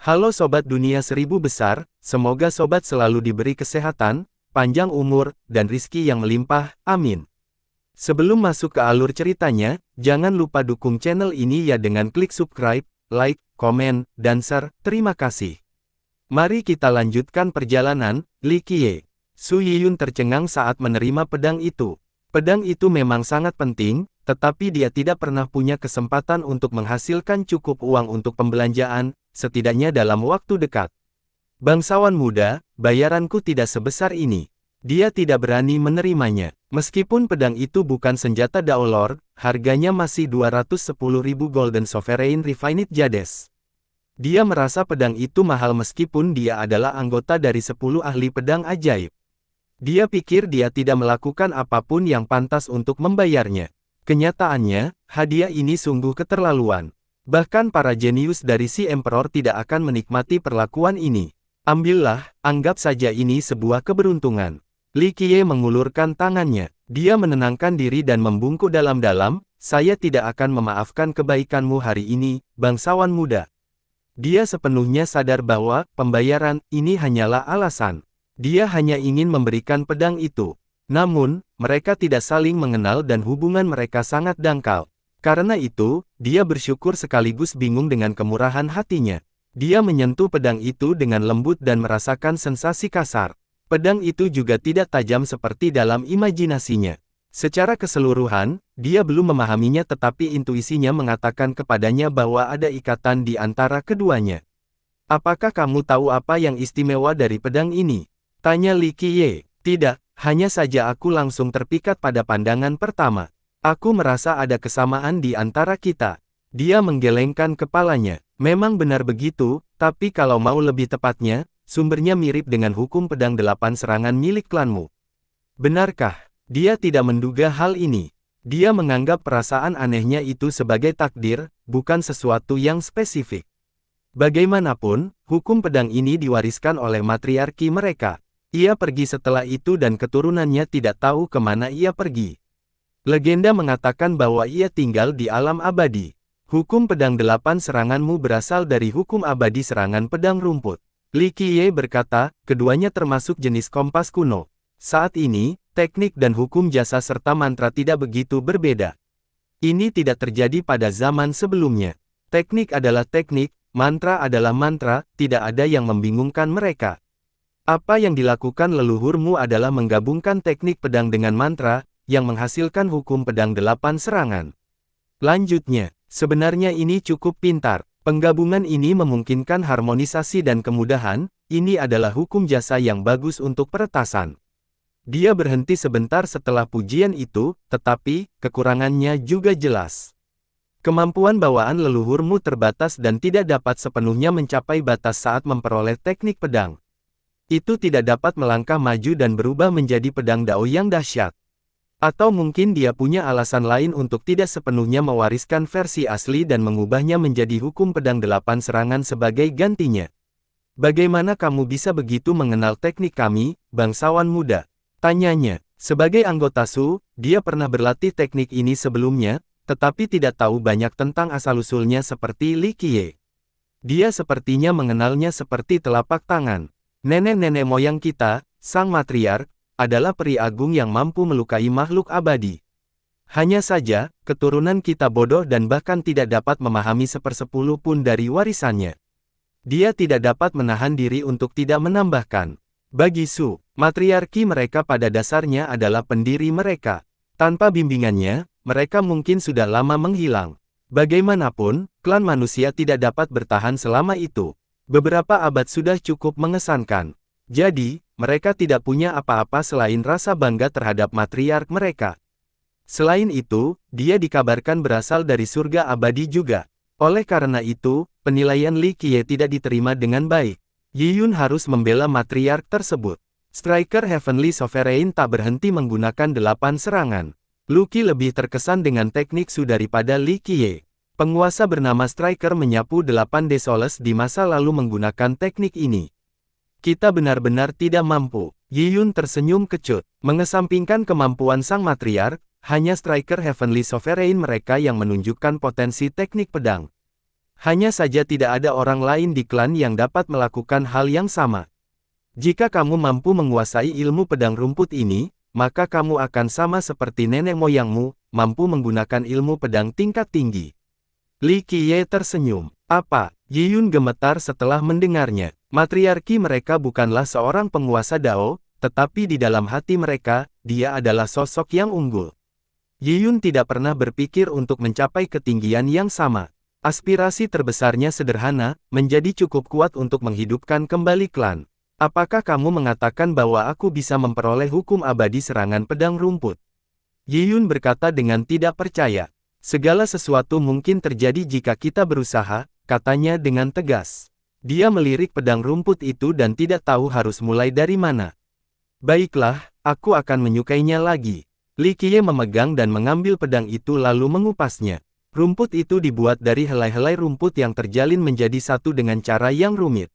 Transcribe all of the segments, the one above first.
Halo Sobat Dunia Seribu Besar, semoga Sobat selalu diberi kesehatan, panjang umur, dan rizki yang melimpah, amin. Sebelum masuk ke alur ceritanya, jangan lupa dukung channel ini ya dengan klik subscribe, like, komen, dan share, terima kasih. Mari kita lanjutkan perjalanan. Li Qiye. Su Yiyun tercengang saat menerima pedang itu. Pedang itu memang sangat penting, tetapi dia tidak pernah punya kesempatan untuk menghasilkan cukup uang untuk pembelanjaan, setidaknya dalam waktu dekat. Bangsawan muda, bayaranku tidak sebesar ini. Dia tidak berani menerimanya. Meskipun pedang itu bukan senjata Daolord, harganya masih 210.000 Golden Sovereign Refined Jades. Dia merasa pedang itu mahal meskipun dia adalah anggota dari 10 ahli pedang ajaib. Dia pikir dia tidak melakukan apapun yang pantas untuk membayarnya. Kenyataannya, hadiah ini sungguh keterlaluan. Bahkan para jenius dari si Emperor tidak akan menikmati perlakuan ini. Ambillah, anggap saja ini sebuah keberuntungan. Li Qiye mengulurkan tangannya. Dia menenangkan diri dan membungkuk dalam-dalam, saya tidak akan memaafkan kebaikanmu hari ini, bangsawan muda. Dia sepenuhnya sadar bahwa pembayaran ini hanyalah alasan. Dia hanya ingin memberikan pedang itu. Namun, mereka tidak saling mengenal dan hubungan mereka sangat dangkal. Karena itu, dia bersyukur sekaligus bingung dengan kemurahan hatinya. Dia menyentuh pedang itu dengan lembut dan merasakan sensasi kasar. Pedang itu juga tidak tajam seperti dalam imajinasinya. Secara keseluruhan, dia belum memahaminya tetapi intuisinya mengatakan kepadanya bahwa ada ikatan di antara keduanya. Apakah kamu tahu apa yang istimewa dari pedang ini? Tanya Li Qiye. Tidak, hanya saja aku langsung terpikat pada pandangan pertama. Aku merasa ada kesamaan di antara kita. Dia menggelengkan kepalanya. Memang benar begitu, tapi kalau mau lebih tepatnya, sumbernya mirip dengan hukum pedang 8 serangan milik klanmu. Benarkah? Dia tidak menduga hal ini. Dia menganggap perasaan anehnya itu sebagai takdir, bukan sesuatu yang spesifik. Bagaimanapun, hukum pedang ini diwariskan oleh matriarki mereka. Ia pergi setelah itu dan keturunannya tidak tahu kemana ia pergi. Legenda mengatakan bahwa ia tinggal di alam abadi. Hukum pedang 8 seranganmu berasal dari hukum abadi serangan pedang rumput. Li Qiye berkata, keduanya termasuk jenis kompas kuno. Saat ini, teknik dan hukum jasa serta mantra tidak begitu berbeda. Ini tidak terjadi pada zaman sebelumnya. Teknik adalah teknik, mantra adalah mantra, tidak ada yang membingungkan mereka. Apa yang dilakukan leluhurmu adalah menggabungkan teknik pedang dengan mantra, yang menghasilkan hukum pedang 8 serangan. Lanjutnya, sebenarnya ini cukup pintar. Penggabungan ini memungkinkan harmonisasi dan kemudahan, ini adalah hukum jasa yang bagus untuk peretasan. Dia berhenti sebentar setelah pujian itu, tetapi, kekurangannya juga jelas. Kemampuan bawaan leluhurmu terbatas dan tidak dapat sepenuhnya mencapai batas saat memperoleh teknik pedang. Itu tidak dapat melangkah maju dan berubah menjadi pedang Dao yang dahsyat. Atau mungkin dia punya alasan lain untuk tidak sepenuhnya mewariskan versi asli dan mengubahnya menjadi hukum pedang 8 serangan sebagai gantinya. Bagaimana kamu bisa begitu mengenal teknik kami, bangsawan muda? Tanyanya. Sebagai anggota Su, dia pernah berlatih teknik ini sebelumnya, tetapi tidak tahu banyak tentang asal-usulnya seperti Li Qiye. Dia sepertinya mengenalnya seperti telapak tangan. Nenek-nenek moyang kita, sang matriark, adalah peri agung yang mampu melukai makhluk abadi. Hanya saja, keturunan kita bodoh dan bahkan tidak dapat memahami 1/10 pun dari warisannya. Dia tidak dapat menahan diri untuk tidak menambahkan. Bagi Su, matriarki mereka pada dasarnya adalah pendiri mereka. Tanpa bimbingannya, mereka mungkin sudah lama menghilang. Bagaimanapun, klan manusia tidak dapat bertahan selama itu. Beberapa abad sudah cukup mengesankan. Jadi, mereka tidak punya apa-apa selain rasa bangga terhadap matriark mereka. Selain itu, dia dikabarkan berasal dari surga abadi juga. Oleh karena itu, penilaian Li Qiye tidak diterima dengan baik. Yiyun harus membela matriark tersebut. Striker Heavenly Sovereign tak berhenti menggunakan 8 serangan. Lucky lebih terkesan dengan teknik Su daripada Li Qiye. Penguasa bernama Striker menyapu 8 Desoles di masa lalu menggunakan teknik ini. Kita benar-benar tidak mampu. Yiyun tersenyum kecut. Mengesampingkan kemampuan sang matriark, hanya Striker Heavenly Sovereign mereka yang menunjukkan potensi teknik pedang. Hanya saja tidak ada orang lain di klan yang dapat melakukan hal yang sama. Jika kamu mampu menguasai ilmu pedang rumput ini, maka kamu akan sama seperti nenek moyangmu, mampu menggunakan ilmu pedang tingkat tinggi. Li Qiye tersenyum. Apa? Yi Yun gemetar setelah mendengarnya. Matriarki mereka bukanlah seorang penguasa Dao, tetapi di dalam hati mereka, dia adalah sosok yang unggul. Yi Yun tidak pernah berpikir untuk mencapai ketinggian yang sama. Aspirasi terbesarnya sederhana, menjadi cukup kuat untuk menghidupkan kembali klan. Apakah kamu mengatakan bahwa aku bisa memperoleh hukum abadi serangan pedang rumput? Yi Yun berkata dengan tidak percaya. Segala sesuatu mungkin terjadi jika kita berusaha, katanya dengan tegas. Dia melirik pedang rumput itu dan tidak tahu harus mulai dari mana. Baiklah, aku akan menyukainya lagi. Li Qiye memegang dan mengambil pedang itu lalu mengupasnya. Rumput itu dibuat dari helai-helai rumput yang terjalin menjadi satu dengan cara yang rumit.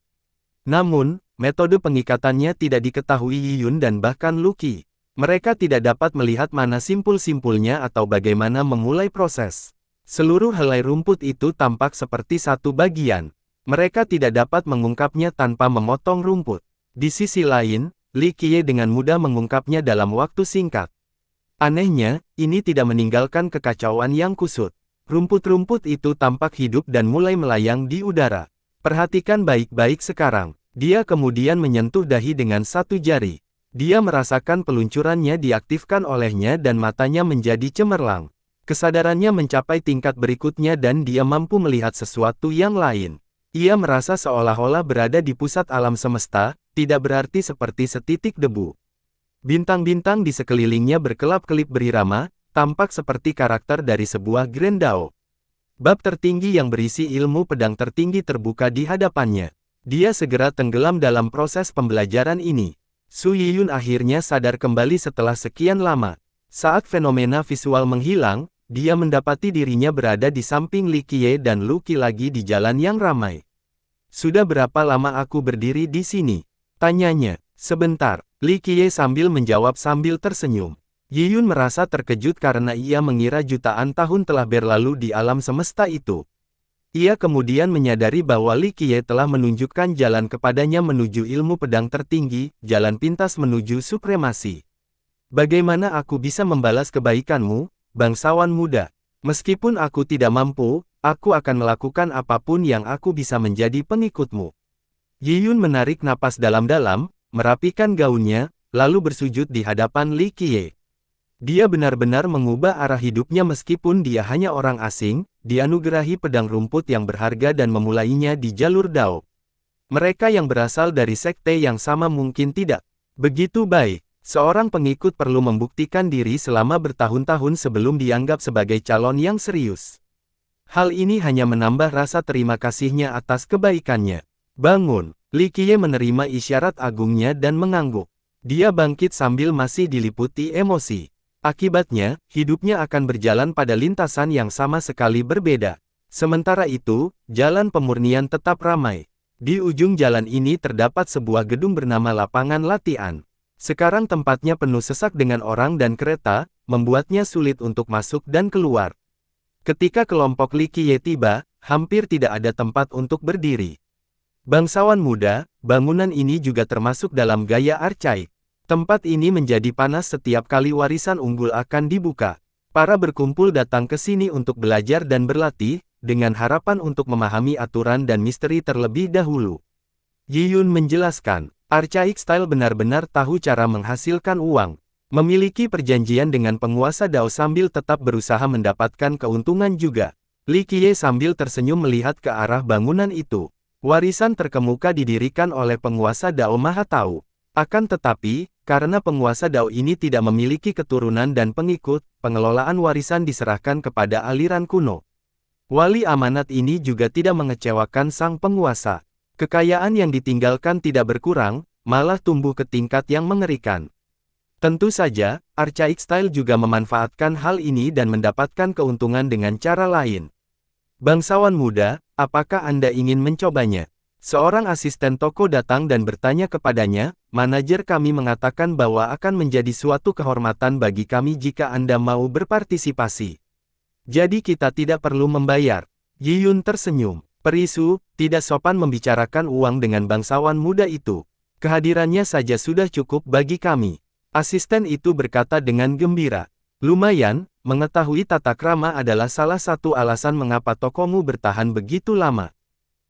Namun, metode pengikatannya tidak diketahui Yi Yun dan bahkan Lu Qi. Mereka tidak dapat melihat mana simpul-simpulnya atau bagaimana memulai proses. Seluruh helai rumput itu tampak seperti satu bagian. Mereka tidak dapat mengungkapnya tanpa memotong rumput. Di sisi lain, Li Qiye dengan mudah mengungkapnya dalam waktu singkat. Anehnya, ini tidak meninggalkan kekacauan yang kusut. Rumput-rumput itu tampak hidup dan mulai melayang di udara. Perhatikan baik-baik sekarang. Dia kemudian menyentuh dahi dengan satu jari. Dia merasakan peluncurannya diaktifkan olehnya dan matanya menjadi cemerlang. Kesadarannya mencapai tingkat berikutnya dan dia mampu melihat sesuatu yang lain. Ia merasa seolah-olah berada di pusat alam semesta, tidak berarti seperti setitik debu. Bintang-bintang di sekelilingnya berkelap-kelip berirama, tampak seperti karakter dari sebuah Grand Dao. Bab tertinggi yang berisi ilmu pedang tertinggi terbuka di hadapannya. Dia segera tenggelam dalam proses pembelajaran ini. Su Yiyun akhirnya sadar kembali setelah sekian lama. Saat fenomena visual menghilang, dia mendapati dirinya berada di samping Li Qiye dan Lu Qi lagi di jalan yang ramai. Sudah berapa lama aku berdiri di sini? Tanyanya. Sebentar, Li Qiye sambil menjawab sambil tersenyum. Yi Yun merasa terkejut karena ia mengira jutaan tahun telah berlalu di alam semesta itu. Ia kemudian menyadari bahwa Li Qiye telah menunjukkan jalan kepadanya menuju ilmu pedang tertinggi, jalan pintas menuju supremasi. Bagaimana aku bisa membalas kebaikanmu, bangsawan muda? Meskipun aku tidak mampu, aku akan melakukan apapun yang aku bisa menjadi pengikutmu. Yi Yun menarik napas dalam-dalam, merapikan gaunnya, lalu bersujud di hadapan Li Qiye. Dia benar-benar mengubah arah hidupnya meskipun dia hanya orang asing, dianugerahi pedang rumput yang berharga dan memulainya di jalur Dao. Mereka yang berasal dari sekte yang sama mungkin tidak begitu baik. Seorang pengikut perlu membuktikan diri selama bertahun-tahun sebelum dianggap sebagai calon yang serius. Hal ini hanya menambah rasa terima kasihnya atas kebaikannya. Bangun, Li Qiye menerima isyarat agungnya dan mengangguk. Dia bangkit sambil masih diliputi emosi. Akibatnya, hidupnya akan berjalan pada lintasan yang sama sekali berbeda. Sementara itu, jalan pemurnian tetap ramai. Di ujung jalan ini terdapat sebuah gedung bernama lapangan latihan. Sekarang tempatnya penuh sesak dengan orang dan kereta, membuatnya sulit untuk masuk dan keluar. Ketika kelompok Li Qiye tiba, hampir tidak ada tempat untuk berdiri. Bangsawan muda, bangunan ini juga termasuk dalam gaya archaik. Tempat ini menjadi panas setiap kali warisan unggul akan dibuka. Para berkumpul datang ke sini untuk belajar dan berlatih, dengan harapan untuk memahami aturan dan misteri terlebih dahulu. Yi Yun menjelaskan, Archaik Style benar-benar tahu cara menghasilkan uang. Memiliki perjanjian dengan penguasa Dao sambil tetap berusaha mendapatkan keuntungan juga. Li Qiye sambil tersenyum melihat ke arah bangunan itu. Warisan terkemuka didirikan oleh penguasa Dao Maha Tahu. Akan tetapi, karena penguasa Dao ini tidak memiliki keturunan dan pengikut, pengelolaan warisan diserahkan kepada aliran kuno. Wali amanat ini juga tidak mengecewakan sang penguasa. Kekayaan yang ditinggalkan tidak berkurang, malah tumbuh ke tingkat yang mengerikan. Tentu saja, Archaik Style juga memanfaatkan hal ini dan mendapatkan keuntungan dengan cara lain. Bangsawan muda, apakah Anda ingin mencobanya? Seorang asisten toko datang dan bertanya kepadanya, manajer kami mengatakan bahwa akan menjadi suatu kehormatan bagi kami jika Anda mau berpartisipasi. Jadi kita tidak perlu membayar. Yi Yun tersenyum. Perisu, tidak sopan membicarakan uang dengan bangsawan muda itu. Kehadirannya saja sudah cukup bagi kami. Asisten itu berkata dengan gembira. Lumayan, mengetahui tata krama adalah salah satu alasan mengapa tokomu bertahan begitu lama.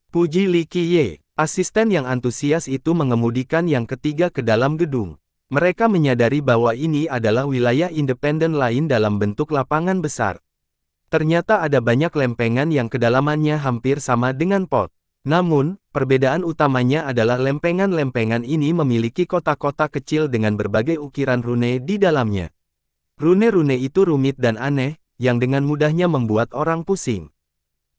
Puji Li Qiye. Asisten yang antusias itu mengemudikan yang ketiga ke dalam gedung. Mereka menyadari bahwa ini adalah wilayah independen lain dalam bentuk lapangan besar. Ternyata ada banyak lempengan yang kedalamannya hampir sama dengan pot. Namun, perbedaan utamanya adalah lempengan-lempengan ini memiliki kotak-kotak kecil dengan berbagai ukiran rune di dalamnya. Rune-rune itu rumit dan aneh, yang dengan mudahnya membuat orang pusing.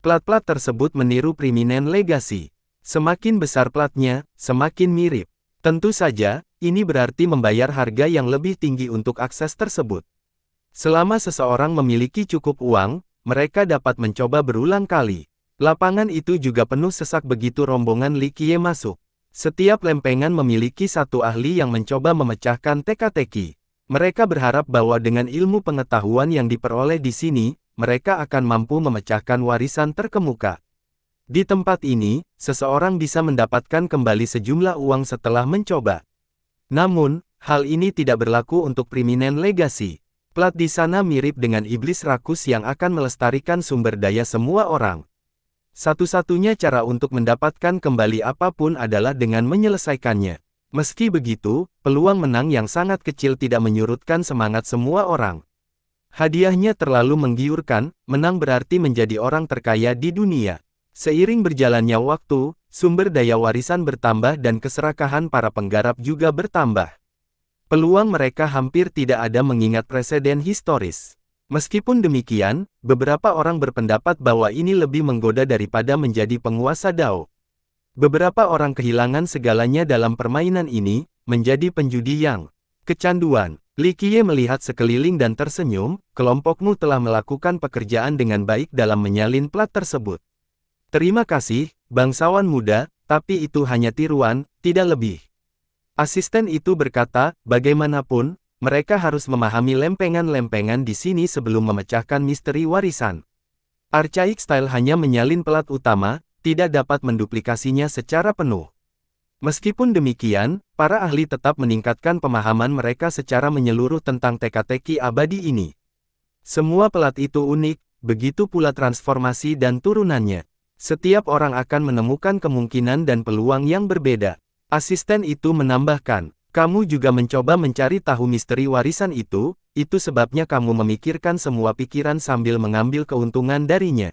Plat-plat tersebut meniru Priminen Legacy. Semakin besar platnya, semakin mirip. Tentu saja, ini berarti membayar harga yang lebih tinggi untuk akses tersebut. Selama seseorang memiliki cukup uang, mereka dapat mencoba berulang kali. Lapangan itu juga penuh sesak begitu rombongan Li Qiye masuk. Setiap lempengan memiliki satu ahli yang mencoba memecahkan teka-teki. Mereka berharap bahwa dengan ilmu pengetahuan yang diperoleh di sini, mereka akan mampu memecahkan warisan terkemuka. Di tempat ini, seseorang bisa mendapatkan kembali sejumlah uang setelah mencoba. Namun, hal ini tidak berlaku untuk Priminen Legacy. Plat di sana mirip dengan iblis rakus yang akan melestarikan sumber daya semua orang. Satu-satunya cara untuk mendapatkan kembali apapun adalah dengan menyelesaikannya. Meski begitu, peluang menang yang sangat kecil tidak menyurutkan semangat semua orang. Hadiahnya terlalu menggiurkan, menang berarti menjadi orang terkaya di dunia. Seiring berjalannya waktu, sumber daya warisan bertambah dan keserakahan para penggarap juga bertambah. Peluang mereka hampir tidak ada mengingat preseden historis. Meskipun demikian, beberapa orang berpendapat bahwa ini lebih menggoda daripada menjadi penguasa Dao. Beberapa orang kehilangan segalanya dalam permainan ini, menjadi penjudi yang kecanduan. Li Qiye melihat sekeliling dan tersenyum, kelompokmu telah melakukan pekerjaan dengan baik dalam menyalin plat tersebut. Terima kasih, bangsawan muda, tapi itu hanya tiruan, tidak lebih. Asisten itu berkata, bagaimanapun, mereka harus memahami lempengan-lempengan di sini sebelum memecahkan misteri warisan. Archaic Style hanya menyalin pelat utama, tidak dapat menduplikasinya secara penuh. Meskipun demikian, para ahli tetap meningkatkan pemahaman mereka secara menyeluruh tentang teka-teki abadi ini. Semua pelat itu unik, begitu pula transformasi dan turunannya. Setiap orang akan menemukan kemungkinan dan peluang yang berbeda. Asisten itu menambahkan, kamu juga mencoba mencari tahu misteri warisan itu sebabnya kamu memikirkan semua pikiran sambil mengambil keuntungan darinya.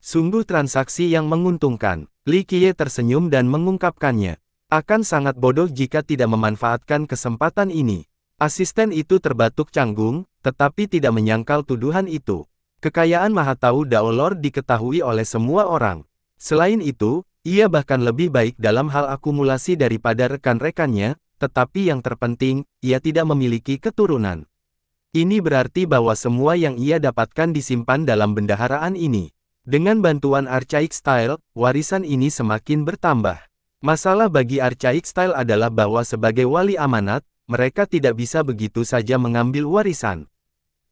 Sungguh transaksi yang menguntungkan. Li Qiye tersenyum dan mengungkapkannya. Akan sangat bodoh jika tidak memanfaatkan kesempatan ini. Asisten itu terbatuk canggung, tetapi tidak menyangkal tuduhan itu. Kekayaan Mahatau Dao Lord diketahui oleh semua orang. Selain itu, ia bahkan lebih baik dalam hal akumulasi daripada rekan-rekannya, tetapi yang terpenting, ia tidak memiliki keturunan. Ini berarti bahwa semua yang ia dapatkan disimpan dalam bendaharaan ini. Dengan bantuan Archaic Style, warisan ini semakin bertambah. Masalah bagi Archaic Style adalah bahwa sebagai wali amanat, mereka tidak bisa begitu saja mengambil warisan.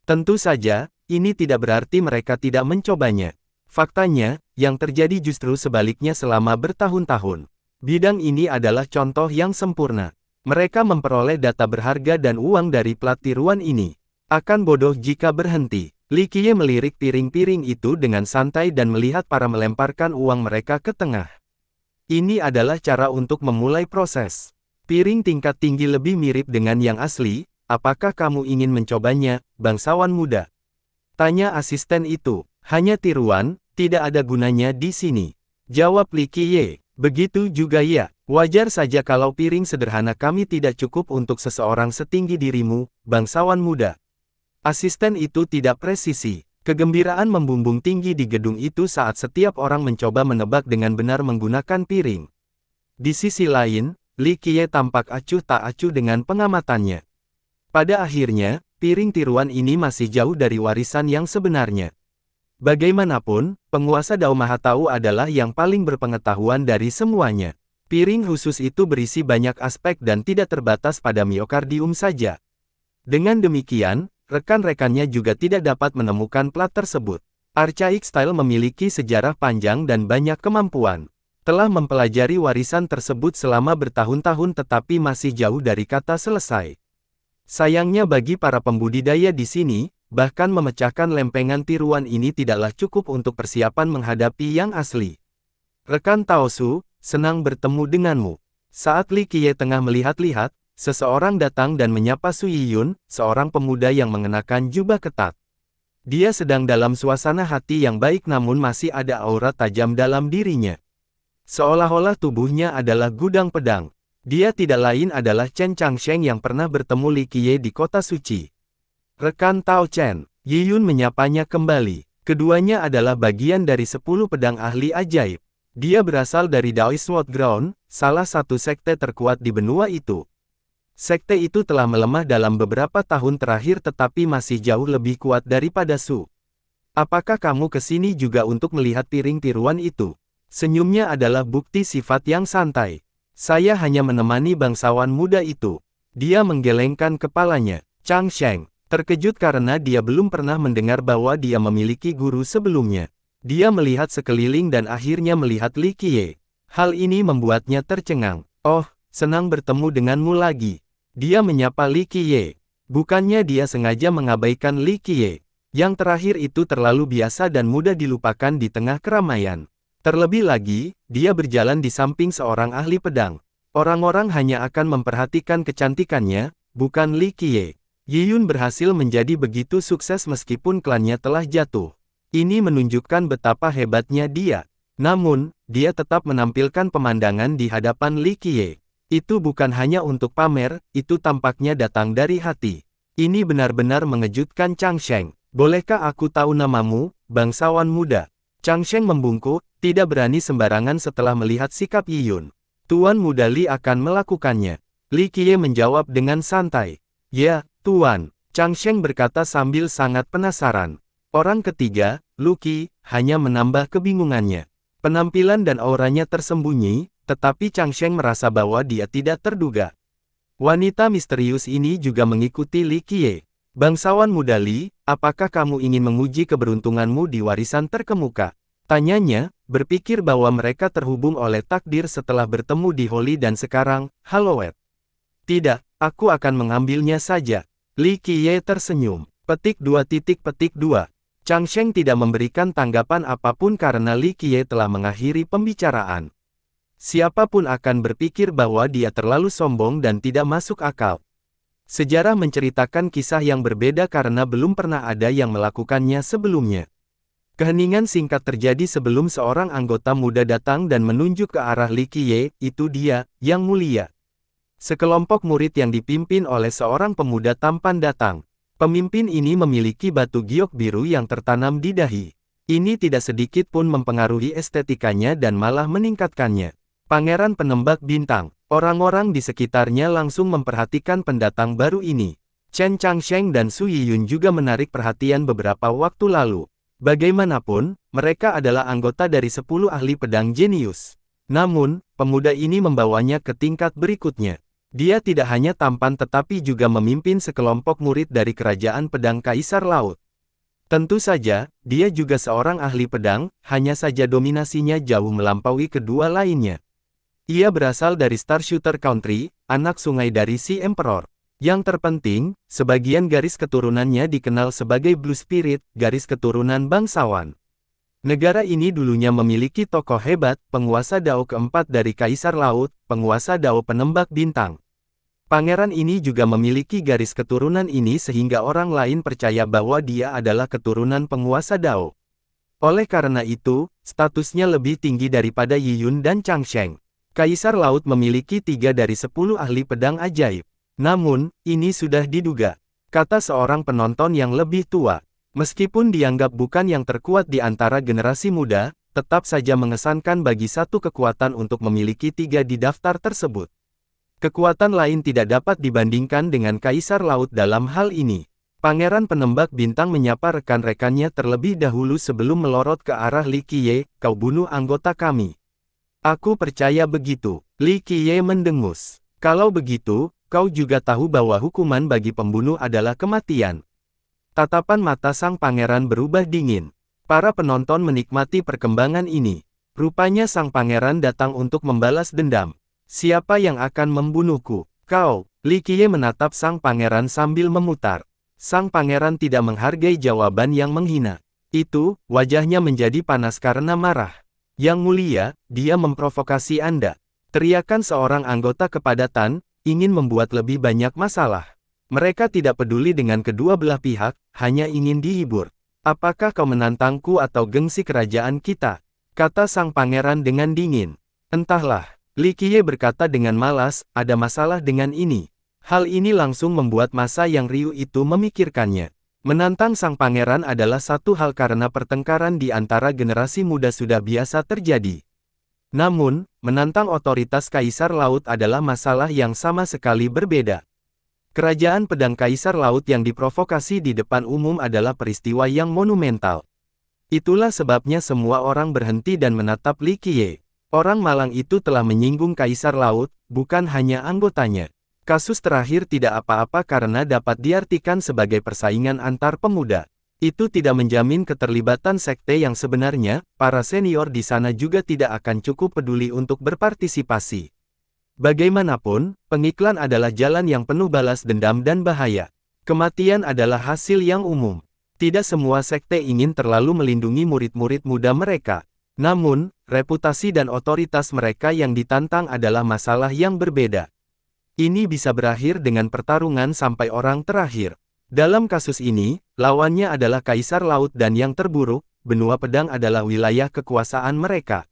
Tentu saja, ini tidak berarti mereka tidak mencobanya. Faktanya, yang terjadi justru sebaliknya selama bertahun-tahun. Bidang ini adalah contoh yang sempurna. Mereka memperoleh data berharga dan uang dari plat tiruan ini. Akan bodoh jika berhenti. Li Qiye melirik piring-piring itu dengan santai dan melihat para melemparkan uang mereka ke tengah. Ini adalah cara untuk memulai proses. Piring tingkat tinggi lebih mirip dengan yang asli. Apakah kamu ingin mencobanya, bangsawan muda? Tanya asisten itu. Hanya tiruan, tidak ada gunanya di sini. Jawab Li Qiye. Begitu juga ya. Wajar saja kalau piring sederhana kami tidak cukup untuk seseorang setinggi dirimu, bangsawan muda. Asisten itu tidak presisi. Kegembiraan membumbung tinggi di gedung itu saat setiap orang mencoba menebak dengan benar menggunakan piring. Di sisi lain, Li Qiye tampak acuh tak acuh dengan pengamatannya. Pada akhirnya, piring tiruan ini masih jauh dari warisan yang sebenarnya. Bagaimanapun, penguasa Dao Mahatau adalah yang paling berpengetahuan dari semuanya. Piring khusus itu berisi banyak aspek dan tidak terbatas pada miokardium saja. Dengan demikian, rekan-rekannya juga tidak dapat menemukan plat tersebut. Archaic Style memiliki sejarah panjang dan banyak kemampuan. Telah mempelajari warisan tersebut selama bertahun-tahun tetapi masih jauh dari kata selesai. Sayangnya bagi para pembudidaya di sini, bahkan memecahkan lempengan tiruan ini tidaklah cukup untuk persiapan menghadapi yang asli. Rekan Taosu, senang bertemu denganmu. Saat Li Qiye tengah melihat-lihat, seseorang datang dan menyapa Su Yiyun, seorang pemuda yang mengenakan jubah ketat. Dia sedang dalam suasana hati yang baik namun masih ada aura tajam dalam dirinya. Seolah-olah tubuhnya adalah gudang pedang. Dia tidak lain adalah Chen Changsheng yang pernah bertemu Li Qiye di kota suci. Rekan Tao Chen, Yiyun menyapanya kembali. Keduanya adalah bagian dari 10 pedang ahli ajaib. Dia berasal dari Daoist Sword Ground, salah satu sekte terkuat di benua itu. Sekte itu telah melemah dalam beberapa tahun terakhir tetapi masih jauh lebih kuat daripada Su. Apakah kamu kesini juga untuk melihat piring tiruan itu? Senyumnya adalah bukti sifat yang santai. Saya hanya menemani bangsawan muda itu. Dia menggelengkan kepalanya. Changsheng terkejut karena dia belum pernah mendengar bahwa dia memiliki guru sebelumnya. Dia melihat sekeliling dan akhirnya melihat Li Qiye. Hal ini membuatnya tercengang. Oh, senang bertemu denganmu lagi. Dia menyapa Li Qiye. Bukannya dia sengaja mengabaikan Li Qiye. Yang terakhir itu terlalu biasa dan mudah dilupakan di tengah keramaian. Terlebih lagi, dia berjalan di samping seorang ahli pedang. Orang-orang hanya akan memperhatikan kecantikannya, bukan Li Qiye. Yiyun berhasil menjadi begitu sukses meskipun klannya telah jatuh. Ini menunjukkan betapa hebatnya dia. Namun, dia tetap menampilkan pemandangan di hadapan Li Qiye. Itu bukan hanya untuk pamer, itu tampaknya datang dari hati. Ini benar-benar mengejutkan Changsheng. Bolehkah aku tahu namamu, bangsawan muda? Changsheng membungkuk, tidak berani sembarangan setelah melihat sikap Yiyun. Tuan Muda Li akan melakukannya. Li Qiye menjawab dengan santai. Ya, Tuan. Changsheng berkata sambil sangat penasaran. Orang ketiga, Lu Qi, hanya menambah kebingungannya. Penampilan dan auranya tersembunyi, tetapi Changsheng merasa bahwa dia tidak terduga. Wanita misterius ini juga mengikuti Li Qiye. Bangsawan Muda Li, apakah kamu ingin menguji keberuntunganmu di warisan terkemuka? Tanyanya, berpikir bahwa mereka terhubung oleh takdir setelah bertemu di Holy dan sekarang, Halloween. Tidak, aku akan mengambilnya saja. Li Qiye tersenyum. Petik 2. Changsheng tidak memberikan tanggapan apapun karena Li Qiye telah mengakhiri pembicaraan. Siapapun akan berpikir bahwa dia terlalu sombong dan tidak masuk akal. Sejarah menceritakan kisah yang berbeda karena belum pernah ada yang melakukannya sebelumnya. Keheningan singkat terjadi sebelum seorang anggota muda datang dan menunjuk ke arah Li Qiye, itu dia, Yang Mulia. Sekelompok murid yang dipimpin oleh seorang pemuda tampan datang. Pemimpin ini memiliki batu giok biru yang tertanam di dahi. Ini tidak sedikit pun mempengaruhi estetikanya dan malah meningkatkannya. Pangeran Penembak Bintang. Orang-orang di sekitarnya langsung memperhatikan pendatang baru ini. Chen Changsheng dan Su Yiyun juga menarik perhatian beberapa waktu lalu. Bagaimanapun, mereka adalah anggota dari 10 ahli pedang jenius. Namun, pemuda ini membawanya ke tingkat berikutnya. Dia tidak hanya tampan tetapi juga memimpin sekelompok murid dari kerajaan pedang Kaisar Laut. Tentu saja, dia juga seorang ahli pedang, hanya saja dominasinya jauh melampaui kedua lainnya. Ia berasal dari Star Shooter Country, anak sungai dari si Emperor. Yang terpenting, sebagian garis keturunannya dikenal sebagai Blue Spirit, garis keturunan bangsawan. Negara ini dulunya memiliki tokoh hebat, penguasa Dao keempat dari Kaisar Laut, penguasa Dao Penembak Bintang. Pangeran ini juga memiliki garis keturunan ini sehingga orang lain percaya bahwa dia adalah keturunan penguasa Dao. Oleh karena itu, statusnya lebih tinggi daripada Yiyun dan Changsheng. Kaisar Laut memiliki 3 dari 10 ahli pedang ajaib. Namun, ini sudah diduga, kata seorang penonton yang lebih tua. Meskipun dianggap bukan yang terkuat di antara generasi muda, tetap saja mengesankan bagi satu kekuatan untuk memiliki 3 di daftar tersebut. Kekuatan lain tidak dapat dibandingkan dengan Kaisar Laut dalam hal ini. Pangeran Penembak Bintang menyapa rekan-rekannya terlebih dahulu sebelum melorot ke arah Li Qiye, kau bunuh anggota kami. Aku percaya begitu. Li Qiye mendengus. Kalau begitu, kau juga tahu bahwa hukuman bagi pembunuh adalah kematian. Tatapan mata sang pangeran berubah dingin. Para penonton menikmati perkembangan ini. Rupanya sang pangeran datang untuk membalas dendam. Siapa yang akan membunuhku? Kau. Li Qiye menatap sang pangeran sambil memutar. Sang pangeran tidak menghargai jawaban yang menghina. Itu, wajahnya menjadi panas karena marah. Yang mulia, dia memprovokasi Anda. Teriakan seorang anggota kepada Tan, ingin membuat lebih banyak masalah. Mereka tidak peduli dengan kedua belah pihak, hanya ingin dihibur. Apakah kau menantangku atau gengsi kerajaan kita? Kata sang pangeran dengan dingin. Entahlah, Li Qiye berkata dengan malas, ada masalah dengan ini. Hal ini langsung membuat masa yang riuh itu memikirkannya. Menantang sang pangeran adalah satu hal karena pertengkaran di antara generasi muda sudah biasa terjadi. Namun, menantang otoritas Kaisar Laut adalah masalah yang sama sekali berbeda. Kerajaan pedang Kaisar Laut yang diprovokasi di depan umum adalah peristiwa yang monumental. Itulah sebabnya semua orang berhenti dan menatap Li Qiye. Orang malang itu telah menyinggung Kaisar Laut, bukan hanya anggotanya. Kasus terakhir tidak apa-apa karena dapat diartikan sebagai persaingan antar pemuda. Itu tidak menjamin keterlibatan sekte yang sebenarnya, para senior di sana juga tidak akan cukup peduli untuk berpartisipasi. Bagaimanapun, pengiklan adalah jalan yang penuh balas dendam dan bahaya. Kematian adalah hasil yang umum. Tidak semua sekte ingin terlalu melindungi murid-murid muda mereka. Namun, reputasi dan otoritas mereka yang ditantang adalah masalah yang berbeda. Ini bisa berakhir dengan pertarungan sampai orang terakhir. Dalam kasus ini, lawannya adalah Kaisar Laut dan yang terburuk, benua pedang adalah wilayah kekuasaan mereka.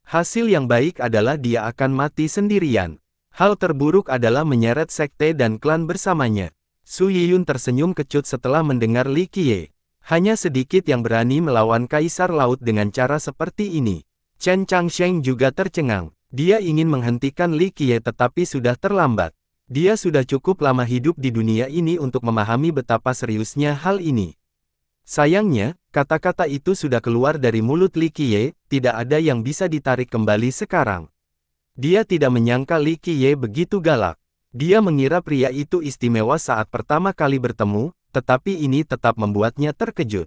Hasil yang baik adalah dia akan mati sendirian. Hal terburuk adalah menyeret sekte dan klan bersamanya. Su Yiyun tersenyum kecut setelah mendengar Li Qiye. Hanya sedikit yang berani melawan Kaisar Laut dengan cara seperti ini. Chen Changsheng juga tercengang. Dia ingin menghentikan Li Qiye tetapi sudah terlambat. Dia sudah cukup lama hidup di dunia ini untuk memahami betapa seriusnya hal ini. Sayangnya, kata-kata itu sudah keluar dari mulut Li Qiye, tidak ada yang bisa ditarik kembali sekarang. Dia tidak menyangka Li Qiye begitu galak. Dia mengira pria itu istimewa saat pertama kali bertemu, tetapi ini tetap membuatnya terkejut.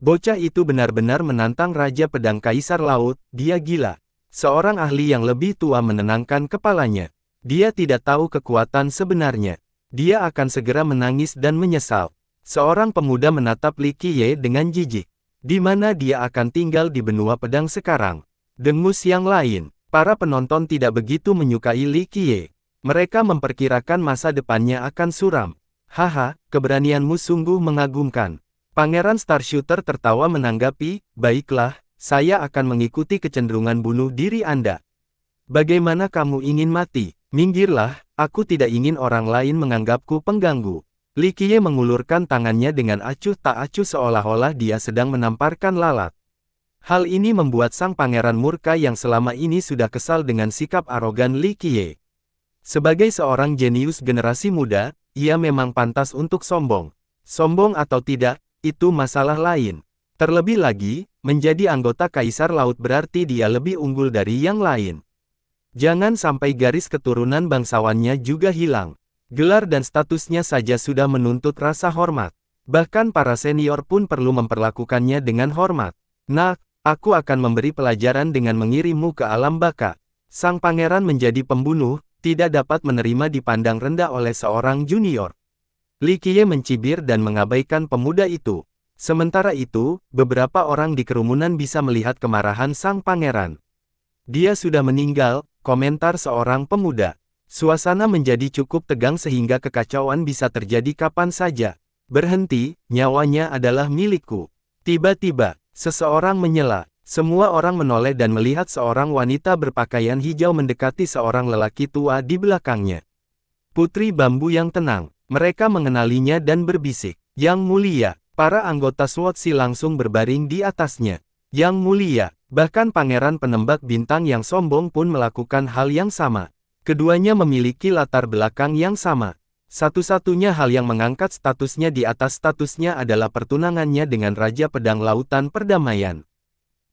Bocah itu benar-benar menantang Raja Pedang Kaisar Laut, dia gila. Seorang ahli yang lebih tua menenangkan kepalanya. Dia tidak tahu kekuatan sebenarnya. Dia akan segera menangis dan menyesal. Seorang pemuda menatap Li Qiye dengan jijik. Di mana dia akan tinggal di benua pedang sekarang? Dengus yang lain, para penonton tidak begitu menyukai Li Qiye. Mereka memperkirakan masa depannya akan suram. Haha, keberanianmu sungguh mengagumkan. Pangeran Starshooter tertawa menanggapi, baiklah, saya akan mengikuti kecenderungan bunuh diri Anda. Bagaimana kamu ingin mati? Minggirlah, aku tidak ingin orang lain menganggapku pengganggu. Li Qiye mengulurkan tangannya dengan acuh tak acuh seolah-olah dia sedang menamparkan lalat. Hal ini membuat sang pangeran murka yang selama ini sudah kesal dengan sikap arogan Li Qiye. Sebagai seorang jenius generasi muda, ia memang pantas untuk sombong. Sombong atau tidak, itu masalah lain. Terlebih lagi, menjadi anggota Kaisar Laut berarti dia lebih unggul dari yang lain. Jangan sampai garis keturunan bangsawannya juga hilang. Gelar dan statusnya saja sudah menuntut rasa hormat. Bahkan para senior pun perlu memperlakukannya dengan hormat. Nak, aku akan memberi pelajaran dengan mengirimmu ke alam baka. Sang pangeran menjadi pembunuh, tidak dapat menerima dipandang rendah oleh seorang junior. Li Qiye mencibir dan mengabaikan pemuda itu. Sementara itu, beberapa orang di kerumunan bisa melihat kemarahan sang pangeran. Dia sudah meninggal, komentar seorang pemuda. Suasana menjadi cukup tegang sehingga kekacauan bisa terjadi kapan saja. Berhenti, nyawanya adalah milikku. Tiba-tiba, seseorang menyela. Semua orang menoleh dan melihat seorang wanita berpakaian hijau mendekati seorang lelaki tua di belakangnya. Putri Bambu yang tenang. Mereka mengenalinya dan berbisik. Yang mulia, para anggota SWAT langsung berbaring di atasnya. Yang mulia, bahkan pangeran penembak bintang yang sombong pun melakukan hal yang sama. Keduanya memiliki latar belakang yang sama. Satu-satunya hal yang mengangkat statusnya di atas statusnya adalah pertunangannya dengan Raja Pedang Lautan Perdamaian.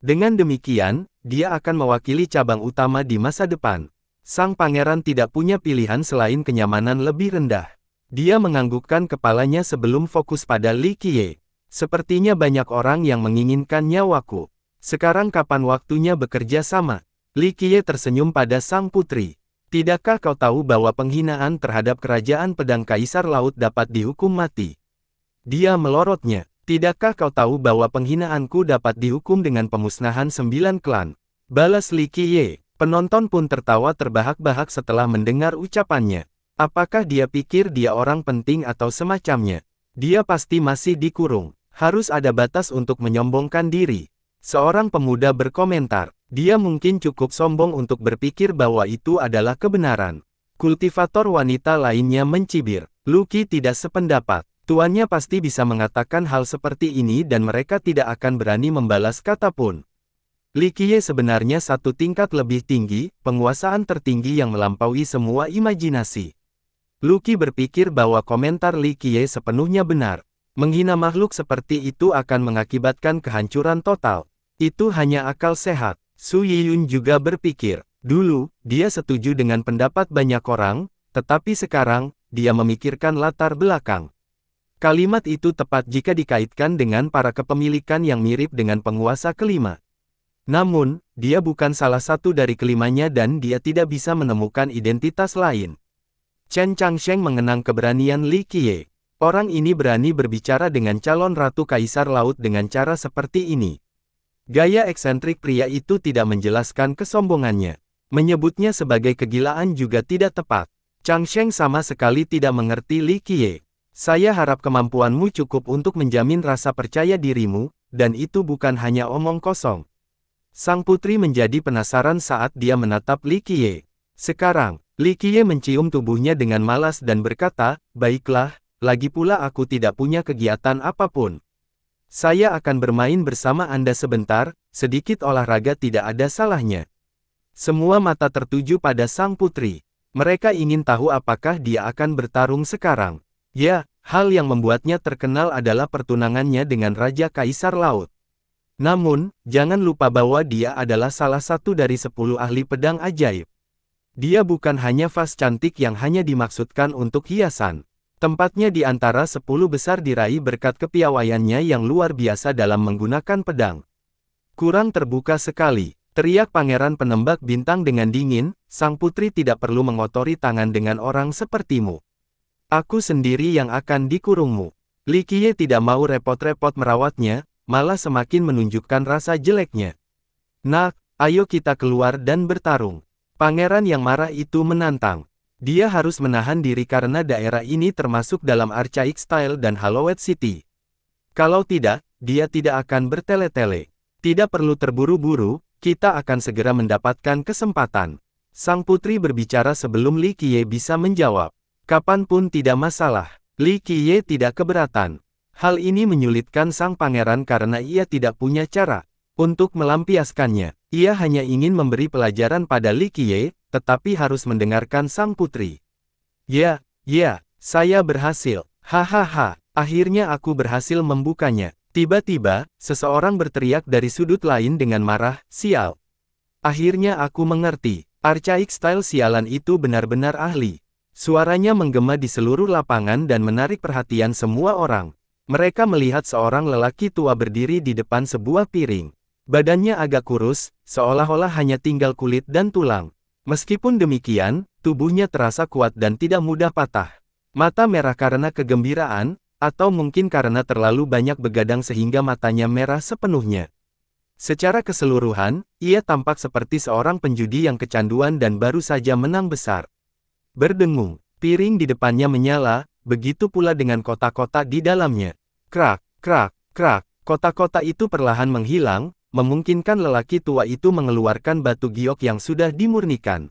Dengan demikian, dia akan mewakili cabang utama di masa depan. Sang pangeran tidak punya pilihan selain kenyamanan lebih rendah. Dia menganggukkan kepalanya sebelum fokus pada Li Qiye. Sepertinya banyak orang yang menginginkan nyawaku. Sekarang kapan waktunya bekerja sama? Li Qiye tersenyum pada sang putri. Tidakkah kau tahu bahwa penghinaan terhadap kerajaan pedang Kaisar Laut dapat dihukum mati? Dia melorotnya. Tidakkah kau tahu bahwa penghinaanku dapat dihukum dengan pemusnahan 9 klan? Balas Li Qiye. Penonton pun tertawa terbahak-bahak setelah mendengar ucapannya. Apakah dia pikir dia orang penting atau semacamnya? Dia pasti masih dikurung. Harus ada batas untuk menyombongkan diri. Seorang pemuda berkomentar. Dia mungkin cukup sombong untuk berpikir bahwa itu adalah kebenaran. Kultivator wanita lainnya mencibir. Lucky tidak sependapat. Tuannya pasti bisa mengatakan hal seperti ini dan mereka tidak akan berani membalas kata pun. Li Qiye sebenarnya satu tingkat lebih tinggi, penguasaan tertinggi yang melampaui semua imajinasi. Lucky berpikir bahwa komentar Li Qiye sepenuhnya benar. Menghina makhluk seperti itu akan mengakibatkan kehancuran total. Itu hanya akal sehat. Su Yiyun juga berpikir. Dulu, dia setuju dengan pendapat banyak orang, tetapi sekarang, dia memikirkan latar belakang. Kalimat itu tepat jika dikaitkan dengan para kepemilikan yang mirip dengan penguasa kelima. Namun, dia bukan salah satu dari kelimanya dan dia tidak bisa menemukan identitas lain. Chen Changsheng mengenang keberanian Li Qiye. Orang ini berani berbicara dengan calon Ratu Kaisar Laut dengan cara seperti ini. Gaya eksentrik pria itu tidak menjelaskan kesombongannya. Menyebutnya sebagai kegilaan juga tidak tepat. Changsheng sama sekali tidak mengerti Li Qiye. Saya harap kemampuanmu cukup untuk menjamin rasa percaya dirimu, dan itu bukan hanya omong kosong. Sang putri menjadi penasaran saat dia menatap Li Qiye. Sekarang, Li Qiye mencium tubuhnya dengan malas dan berkata, baiklah, lagi pula aku tidak punya kegiatan apapun. Saya akan bermain bersama Anda sebentar, sedikit olahraga tidak ada salahnya. Semua mata tertuju pada sang putri. Mereka ingin tahu apakah dia akan bertarung sekarang. Ya, hal yang membuatnya terkenal adalah pertunangannya dengan Raja Kaisar Laut. Namun, jangan lupa bahwa dia adalah salah satu dari 10 ahli pedang ajaib. Dia bukan hanya vas cantik yang hanya dimaksudkan untuk hiasan. Tempatnya di antara 10 besar diraih berkat kepiawaiannya yang luar biasa dalam menggunakan pedang. Kurang terbuka sekali, teriak Pangeran Penembak Bintang dengan dingin, sang putri tidak perlu mengotori tangan dengan orang sepertimu. Aku sendiri yang akan dikurungmu. Li Qiye tidak mau repot-repot merawatnya, malah semakin menunjukkan rasa jeleknya. Nak, ayo kita keluar dan bertarung. Pangeran yang marah itu menantang. Dia harus menahan diri karena daerah ini termasuk dalam Archaic Style dan Hallowed City. Kalau tidak, dia tidak akan bertele-tele. Tidak perlu terburu-buru, kita akan segera mendapatkan kesempatan. Sang putri berbicara sebelum Li Qiye bisa menjawab. Kapanpun tidak masalah. Li Qiye tidak keberatan. Hal ini menyulitkan sang pangeran karena ia tidak punya cara untuk melampiaskannya. Ia hanya ingin memberi pelajaran pada Li Qiye, tetapi harus mendengarkan sang putri. Ya, saya berhasil. Hahaha, akhirnya aku berhasil membukanya. Tiba-tiba, seseorang berteriak dari sudut lain dengan marah, sial. Akhirnya aku mengerti, Archaic Style sialan itu benar-benar ahli. Suaranya menggema di seluruh lapangan dan menarik perhatian semua orang. Mereka melihat seorang lelaki tua berdiri di depan sebuah piring. Badannya agak kurus, seolah-olah hanya tinggal kulit dan tulang. Meskipun demikian, tubuhnya terasa kuat dan tidak mudah patah. Mata merah karena kegembiraan, atau mungkin karena terlalu banyak begadang sehingga matanya merah sepenuhnya. Secara keseluruhan, ia tampak seperti seorang penjudi yang kecanduan dan baru saja menang besar. Berdengung, piring di depannya menyala, begitu pula dengan kotak-kotak di dalamnya. Krak, krak, krak, kotak-kotak itu perlahan menghilang, memungkinkan lelaki tua itu mengeluarkan batu giok yang sudah dimurnikan.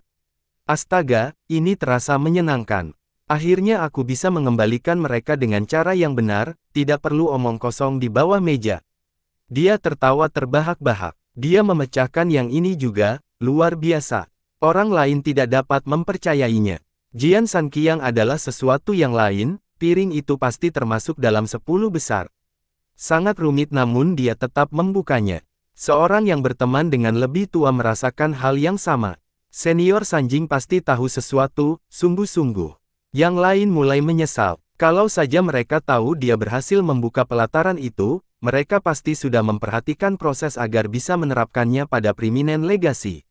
Astaga, ini terasa menyenangkan. Akhirnya aku bisa mengembalikan mereka dengan cara yang benar, tidak perlu omong kosong di bawah meja. Dia tertawa terbahak-bahak. Dia memecahkan yang ini juga, luar biasa. Orang lain tidak dapat mempercayainya. Jian Sanqiang adalah sesuatu yang lain, piring itu pasti termasuk dalam 10 besar. Sangat rumit namun dia tetap membukanya. Seorang yang berteman dengan lebih tua merasakan hal yang sama. Senior Sanjing pasti tahu sesuatu, sungguh-sungguh. Yang lain mulai menyesal. Kalau saja mereka tahu dia berhasil membuka pelataran itu, mereka pasti sudah memperhatikan proses agar bisa menerapkannya pada Priminen Legasi.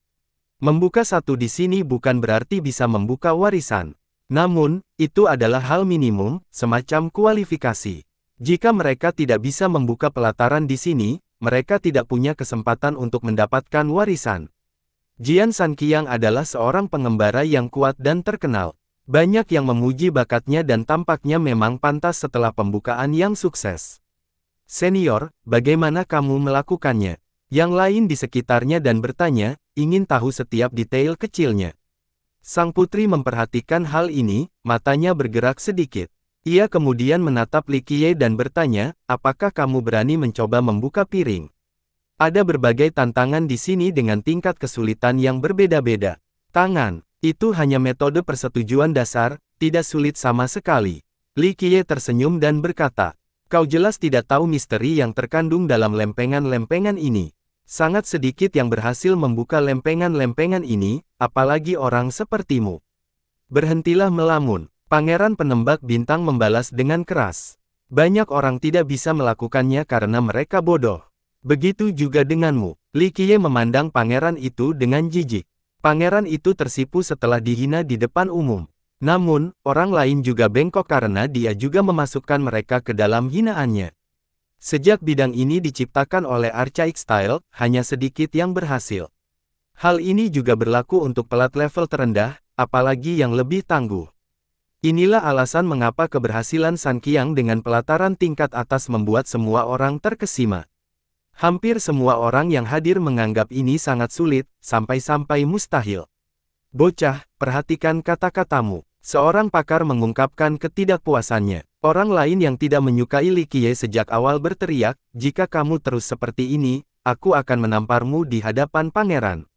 Membuka satu di sini bukan berarti bisa membuka warisan. Namun, itu adalah hal minimum, semacam kualifikasi. Jika mereka tidak bisa membuka pelataran di sini, mereka tidak punya kesempatan untuk mendapatkan warisan. Jian Sanqiang adalah seorang pengembara yang kuat dan terkenal. Banyak yang memuji bakatnya dan tampaknya memang pantas setelah pembukaan yang sukses. Senior, bagaimana kamu melakukannya? Yang lain di sekitarnya dan bertanya, ingin tahu setiap detail kecilnya. Sang putri memperhatikan hal ini, matanya bergerak sedikit. Ia kemudian menatap Li Qiye dan bertanya, apakah kamu berani mencoba membuka piring? Ada berbagai tantangan di sini dengan tingkat kesulitan yang berbeda-beda. Tangan, itu hanya metode persetujuan dasar, tidak sulit sama sekali. Li Qiye tersenyum dan berkata, kau jelas tidak tahu misteri yang terkandung dalam lempengan-lempengan ini. Sangat sedikit yang berhasil membuka lempengan-lempengan ini, apalagi orang sepertimu. Berhentilah melamun, Pangeran Penembak Bintang membalas dengan keras. Banyak orang tidak bisa melakukannya karena mereka bodoh. Begitu juga denganmu. Li Qiye memandang pangeran itu dengan jijik. Pangeran itu tersipu setelah dihina di depan umum. Namun, orang lain juga bengkok karena dia juga memasukkan mereka ke dalam hinaannya. Sejak bidang ini diciptakan oleh Archaic Style, hanya sedikit yang berhasil. Hal ini juga berlaku untuk pelat level terendah, apalagi yang lebih tangguh. Inilah alasan mengapa keberhasilan Sanqiang dengan pelataran tingkat atas membuat semua orang terkesima. Hampir semua orang yang hadir menganggap ini sangat sulit, sampai-sampai mustahil. Bocah, perhatikan kata-katamu. Seorang pakar mengungkapkan ketidakpuasannya. Orang lain yang tidak menyukai Li Qiye sejak awal berteriak, jika kamu terus seperti ini, aku akan menamparmu di hadapan pangeran.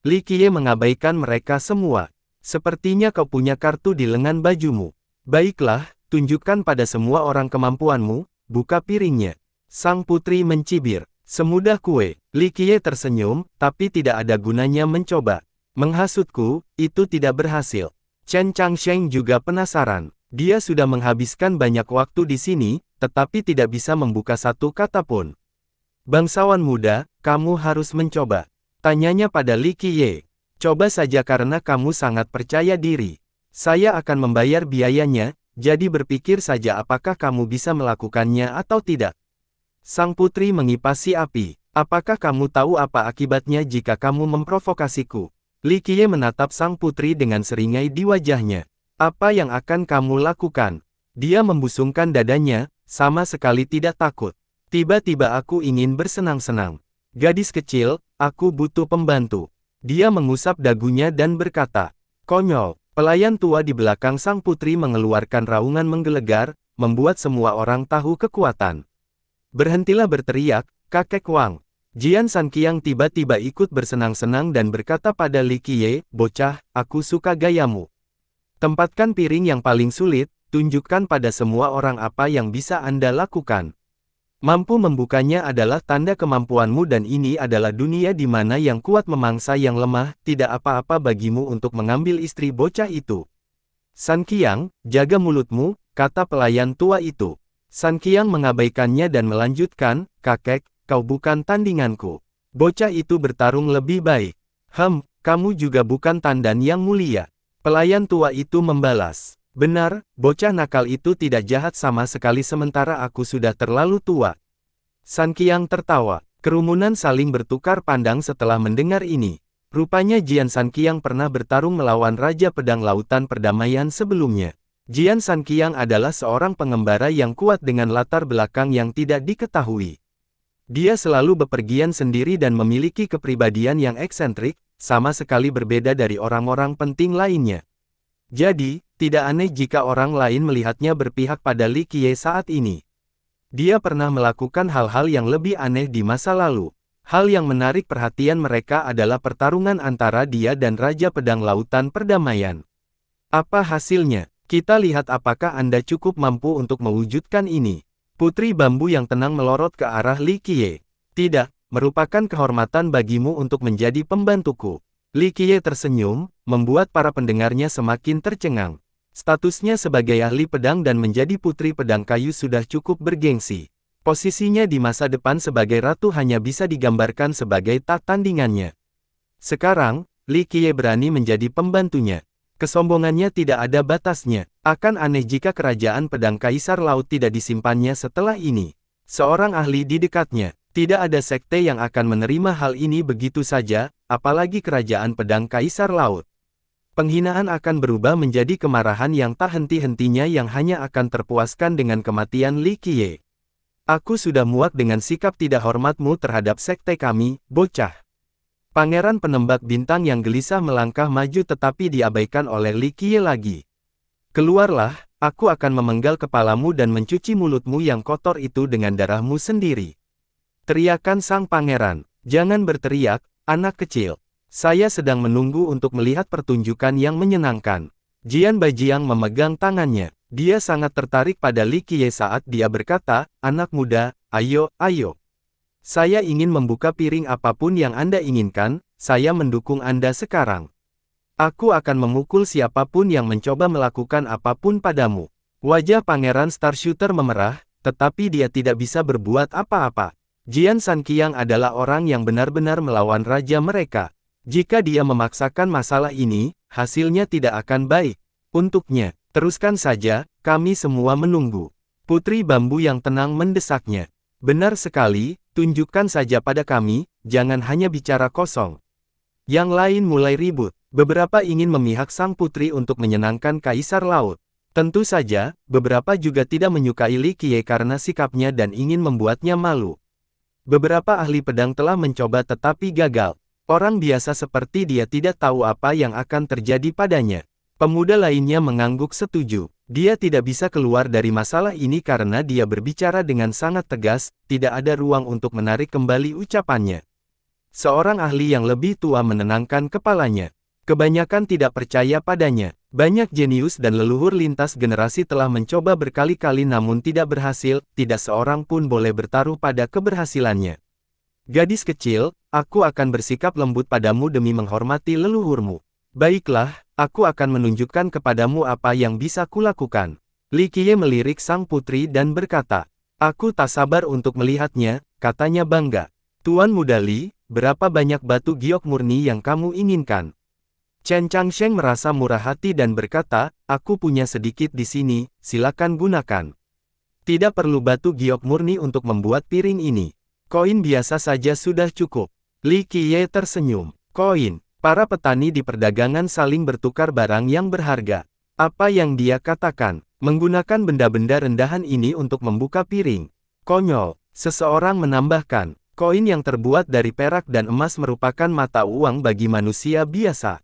Li Qiye mengabaikan mereka semua. Sepertinya kau punya kartu di lengan bajumu. Baiklah, tunjukkan pada semua orang kemampuanmu, buka piringnya. Sang putri mencibir. Semudah kue. Li Qiye tersenyum, tapi tidak ada gunanya mencoba. Menghasutku, itu tidak berhasil. Chen Changsheng juga penasaran. Dia sudah menghabiskan banyak waktu di sini, tetapi tidak bisa membuka satu kata pun. Bangsawan muda, kamu harus mencoba. Tanyanya pada Li Qiye. Coba saja karena kamu sangat percaya diri. Saya akan membayar biayanya, jadi berpikir saja apakah kamu bisa melakukannya atau tidak. Sang putri mengipasi api. Apakah kamu tahu apa akibatnya jika kamu memprovokasiku? Li Qiye menatap sang putri dengan seringai di wajahnya. Apa yang akan kamu lakukan? Dia membusungkan dadanya, sama sekali tidak takut. Tiba-tiba aku ingin bersenang-senang. Gadis kecil, aku butuh pembantu. Dia mengusap dagunya dan berkata, konyol. Pelayan tua di belakang sang putri mengeluarkan raungan menggelegar, membuat semua orang tahu kekuatan. Berhentilah berteriak, kakek Wang. Jian Sanqiang tiba-tiba ikut bersenang-senang dan berkata pada Li Qiye, bocah, aku suka gayamu. Tempatkan piring yang paling sulit, tunjukkan pada semua orang apa yang bisa Anda lakukan. Mampu membukanya adalah tanda kemampuanmu dan ini adalah dunia di mana yang kuat memangsa yang lemah, tidak apa-apa bagimu untuk mengambil istri bocah itu. Sanqiang, jaga mulutmu, kata pelayan tua itu. Sanqiang mengabaikannya dan melanjutkan, kakek, kau bukan tandinganku. Bocah itu bertarung lebih baik. Kamu juga bukan tandan yang mulia. Pelayan tua itu membalas. Benar, bocah nakal itu tidak jahat sama sekali sementara aku sudah terlalu tua. Sanqiang tertawa. Kerumunan saling bertukar pandang setelah mendengar ini. Rupanya Jian Sanqiang pernah bertarung melawan Raja Pedang Lautan Perdamaian sebelumnya. Jian Sanqiang adalah seorang pengembara yang kuat dengan latar belakang yang tidak diketahui. Dia selalu bepergian sendiri dan memiliki kepribadian yang eksentrik, sama sekali berbeda dari orang-orang penting lainnya. Jadi, tidak aneh jika orang lain melihatnya berpihak pada Li Qiye saat ini. Dia pernah melakukan hal-hal yang lebih aneh di masa lalu. Hal yang menarik perhatian mereka adalah pertarungan antara dia dan Raja Pedang Lautan Perdamaian. Apa hasilnya? Kita lihat apakah Anda cukup mampu untuk mewujudkan ini. Putri bambu yang tenang melorot ke arah Li Qiye. Tidak, merupakan kehormatan bagimu untuk menjadi pembantuku. Li Qiye tersenyum, membuat para pendengarnya semakin tercengang. Statusnya sebagai ahli pedang dan menjadi putri pedang kayu sudah cukup bergengsi. Posisinya di masa depan sebagai ratu hanya bisa digambarkan sebagai tak tandingannya. Sekarang, Li Qiye berani menjadi pembantunya. Kesombongannya tidak ada batasnya. Akan aneh jika kerajaan pedang kaisar laut tidak disimpannya setelah ini. Seorang ahli di dekatnya. Tidak ada sekte yang akan menerima hal ini begitu saja, apalagi kerajaan pedang kaisar laut. Penghinaan akan berubah menjadi kemarahan yang tak henti-hentinya yang hanya akan terpuaskan dengan kematian Li Qiye. Aku sudah muak dengan sikap tidak hormatmu terhadap sekte kami, bocah. Pangeran penembak bintang yang gelisah melangkah maju tetapi diabaikan oleh Li Qiye lagi. Keluarlah, aku akan memenggal kepalamu dan mencuci mulutmu yang kotor itu dengan darahmu sendiri. Teriakan sang pangeran, jangan berteriak, anak kecil. Saya sedang menunggu untuk melihat pertunjukan yang menyenangkan. Jian Baijiang memegang tangannya. Dia sangat tertarik pada Li Qiye saat dia berkata, anak muda, ayo, ayo. Saya ingin membuka piring apapun yang Anda inginkan, saya mendukung Anda sekarang. Aku akan memukul siapapun yang mencoba melakukan apapun padamu. Wajah Pangeran Starshooter memerah, tetapi dia tidak bisa berbuat apa-apa. Jian Sanqiang adalah orang yang benar-benar melawan raja mereka. Jika dia memaksakan masalah ini, hasilnya tidak akan baik. Untuknya, teruskan saja, kami semua menunggu. Putri Bambu yang tenang mendesaknya. Benar sekali, tunjukkan saja pada kami, jangan hanya bicara kosong. Yang lain mulai ribut. Beberapa ingin memihak sang putri untuk menyenangkan Kaisar Laut. Tentu saja, beberapa juga tidak menyukai Li Qiye karena sikapnya dan ingin membuatnya malu. Beberapa ahli pedang telah mencoba tetapi gagal. Orang biasa seperti dia tidak tahu apa yang akan terjadi padanya. Pemuda lainnya mengangguk setuju. Dia tidak bisa keluar dari masalah ini karena dia berbicara dengan sangat tegas, tidak ada ruang untuk menarik kembali ucapannya. Seorang ahli yang lebih tua menenangkan kepalanya. Kebanyakan tidak percaya padanya. Banyak jenius dan leluhur lintas generasi telah mencoba berkali-kali namun tidak berhasil, tidak seorang pun boleh bertaruh pada keberhasilannya. Gadis kecil, aku akan bersikap lembut padamu demi menghormati leluhurmu. Baiklah, aku akan menunjukkan kepadamu apa yang bisa kulakukan. Li Qiye melirik sang putri dan berkata, aku tak sabar untuk melihatnya, katanya bangga. Tuan Muda Li, berapa banyak batu giok murni yang kamu inginkan? Chen Changsheng merasa murah hati dan berkata, aku punya sedikit di sini, silakan gunakan. Tidak perlu batu giok murni untuk membuat piring ini. Koin biasa saja sudah cukup. Li Qiye tersenyum. Koin. Para petani di perdagangan saling bertukar barang yang berharga. Apa yang dia katakan? Menggunakan benda-benda rendahan ini untuk membuka piring. Konyol. Seseorang menambahkan, koin yang terbuat dari perak dan emas merupakan mata uang bagi manusia biasa.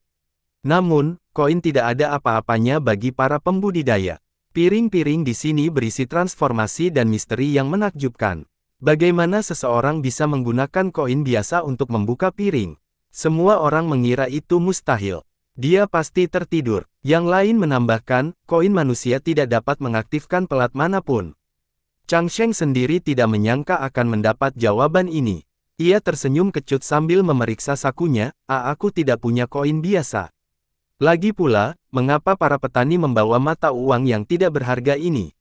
Namun, koin tidak ada apa-apanya bagi para pembudidaya. Piring-piring di sini berisi transformasi dan misteri yang menakjubkan. Bagaimana seseorang bisa menggunakan koin biasa untuk membuka piring? Semua orang mengira itu mustahil. Dia pasti tertidur. Yang lain menambahkan, koin manusia tidak dapat mengaktifkan pelat manapun. Changsheng sendiri tidak menyangka akan mendapat jawaban ini. Ia tersenyum kecut sambil memeriksa sakunya, aku tidak punya koin biasa. Lagi pula, mengapa para petani membawa mata uang yang tidak berharga ini?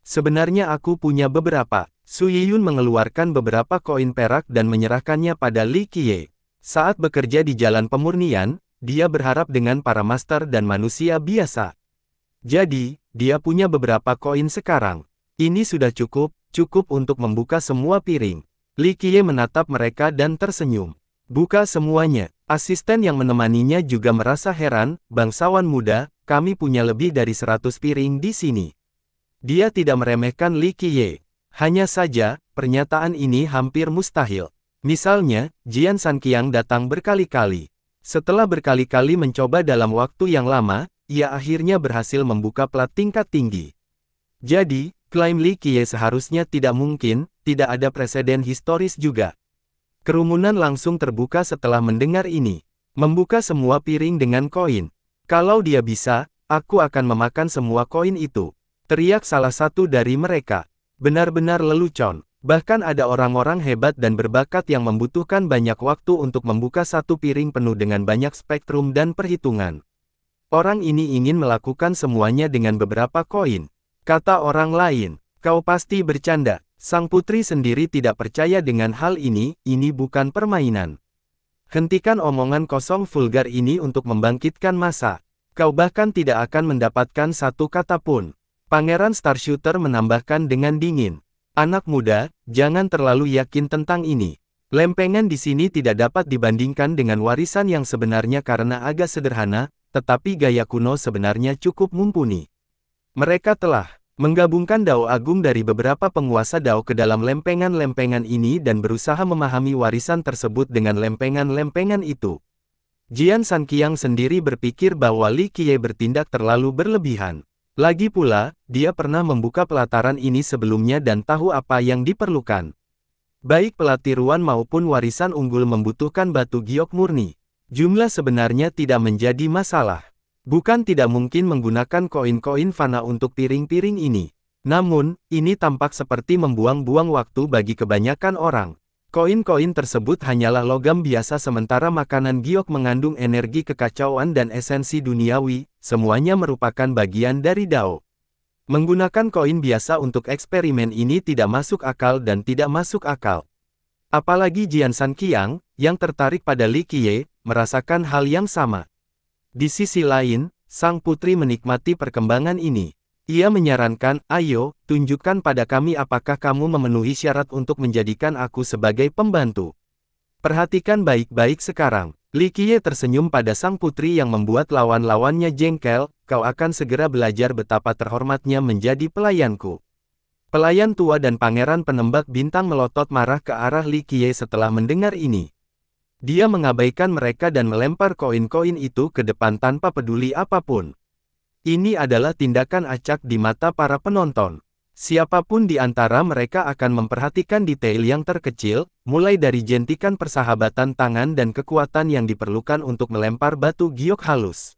Sebenarnya aku punya beberapa. Su Yiyun mengeluarkan beberapa koin perak dan menyerahkannya pada Li Qiye. Saat bekerja di jalan pemurnian, dia berharap dengan para master dan manusia biasa. Jadi, dia punya beberapa koin sekarang. Ini sudah cukup untuk membuka semua piring. Li Qiye menatap mereka dan tersenyum. Buka semuanya. Asisten yang menemaninya juga merasa heran, bangsawan muda, kami punya lebih dari 100 piring di sini. Dia tidak meremehkan Li Qiye. Hanya saja, pernyataan ini hampir mustahil. Misalnya, Jian Sanqiang datang berkali-kali. Setelah berkali-kali mencoba dalam waktu yang lama, ia akhirnya berhasil membuka plat tingkat tinggi. Jadi, klaim Li Qiye seharusnya tidak mungkin, tidak ada preseden historis juga. Kerumunan langsung terbuka setelah mendengar ini. Membuka semua piring dengan koin. Kalau dia bisa, aku akan memakan semua koin itu. Teriak salah satu dari mereka. Benar-benar lelucon. Bahkan ada orang-orang hebat dan berbakat yang membutuhkan banyak waktu untuk membuka satu piring penuh dengan banyak spektrum dan perhitungan. Orang ini ingin melakukan semuanya dengan beberapa koin. Kata orang lain, kau pasti bercanda. Sang putri sendiri tidak percaya dengan hal ini bukan permainan. Hentikan omongan kosong vulgar ini untuk membangkitkan massa. Kau bahkan tidak akan mendapatkan satu kata pun. Pangeran Starshooter menambahkan dengan dingin. Anak muda, jangan terlalu yakin tentang ini. Lempengan di sini tidak dapat dibandingkan dengan warisan yang sebenarnya karena agak sederhana, tetapi gaya kuno sebenarnya cukup mumpuni. Mereka telah menggabungkan Dao Agung dari beberapa penguasa Dao ke dalam lempengan-lempengan ini dan berusaha memahami warisan tersebut dengan lempengan-lempengan itu. Jian Sanqiang sendiri berpikir bahwa Li Qiye bertindak terlalu berlebihan. Lagi pula, dia pernah membuka pelataran ini sebelumnya dan tahu apa yang diperlukan. Baik pelatiruan maupun warisan unggul membutuhkan batu giok murni. Jumlah sebenarnya tidak menjadi masalah. Bukan tidak mungkin menggunakan koin-koin fana untuk piring-piring ini. Namun, ini tampak seperti membuang-buang waktu bagi kebanyakan orang. Koin-koin tersebut hanyalah logam biasa sementara makanan giok mengandung energi kekacauan dan esensi duniawi, semuanya merupakan bagian dari Dao. Menggunakan koin biasa untuk eksperimen ini tidak masuk akal dan tidak masuk akal. Apalagi Jian Sanqiang, yang tertarik pada Li Qiye, merasakan hal yang sama. Di sisi lain, sang putri menikmati perkembangan ini. Ia menyarankan, ayo, tunjukkan pada kami apakah kamu memenuhi syarat untuk menjadikan aku sebagai pembantu. Perhatikan baik-baik sekarang. Li Qiye tersenyum pada sang putri yang membuat lawan-lawannya jengkel, kau akan segera belajar betapa terhormatnya menjadi pelayanku. Pelayan tua dan pangeran penembak bintang melotot marah ke arah Li Qiye setelah mendengar ini. Dia mengabaikan mereka dan melempar koin-koin itu ke depan tanpa peduli apapun. Ini adalah tindakan acak di mata para penonton. Siapapun di antara mereka akan memperhatikan detail yang terkecil, mulai dari jentikan persahabatan tangan dan kekuatan yang diperlukan untuk melempar batu giok halus.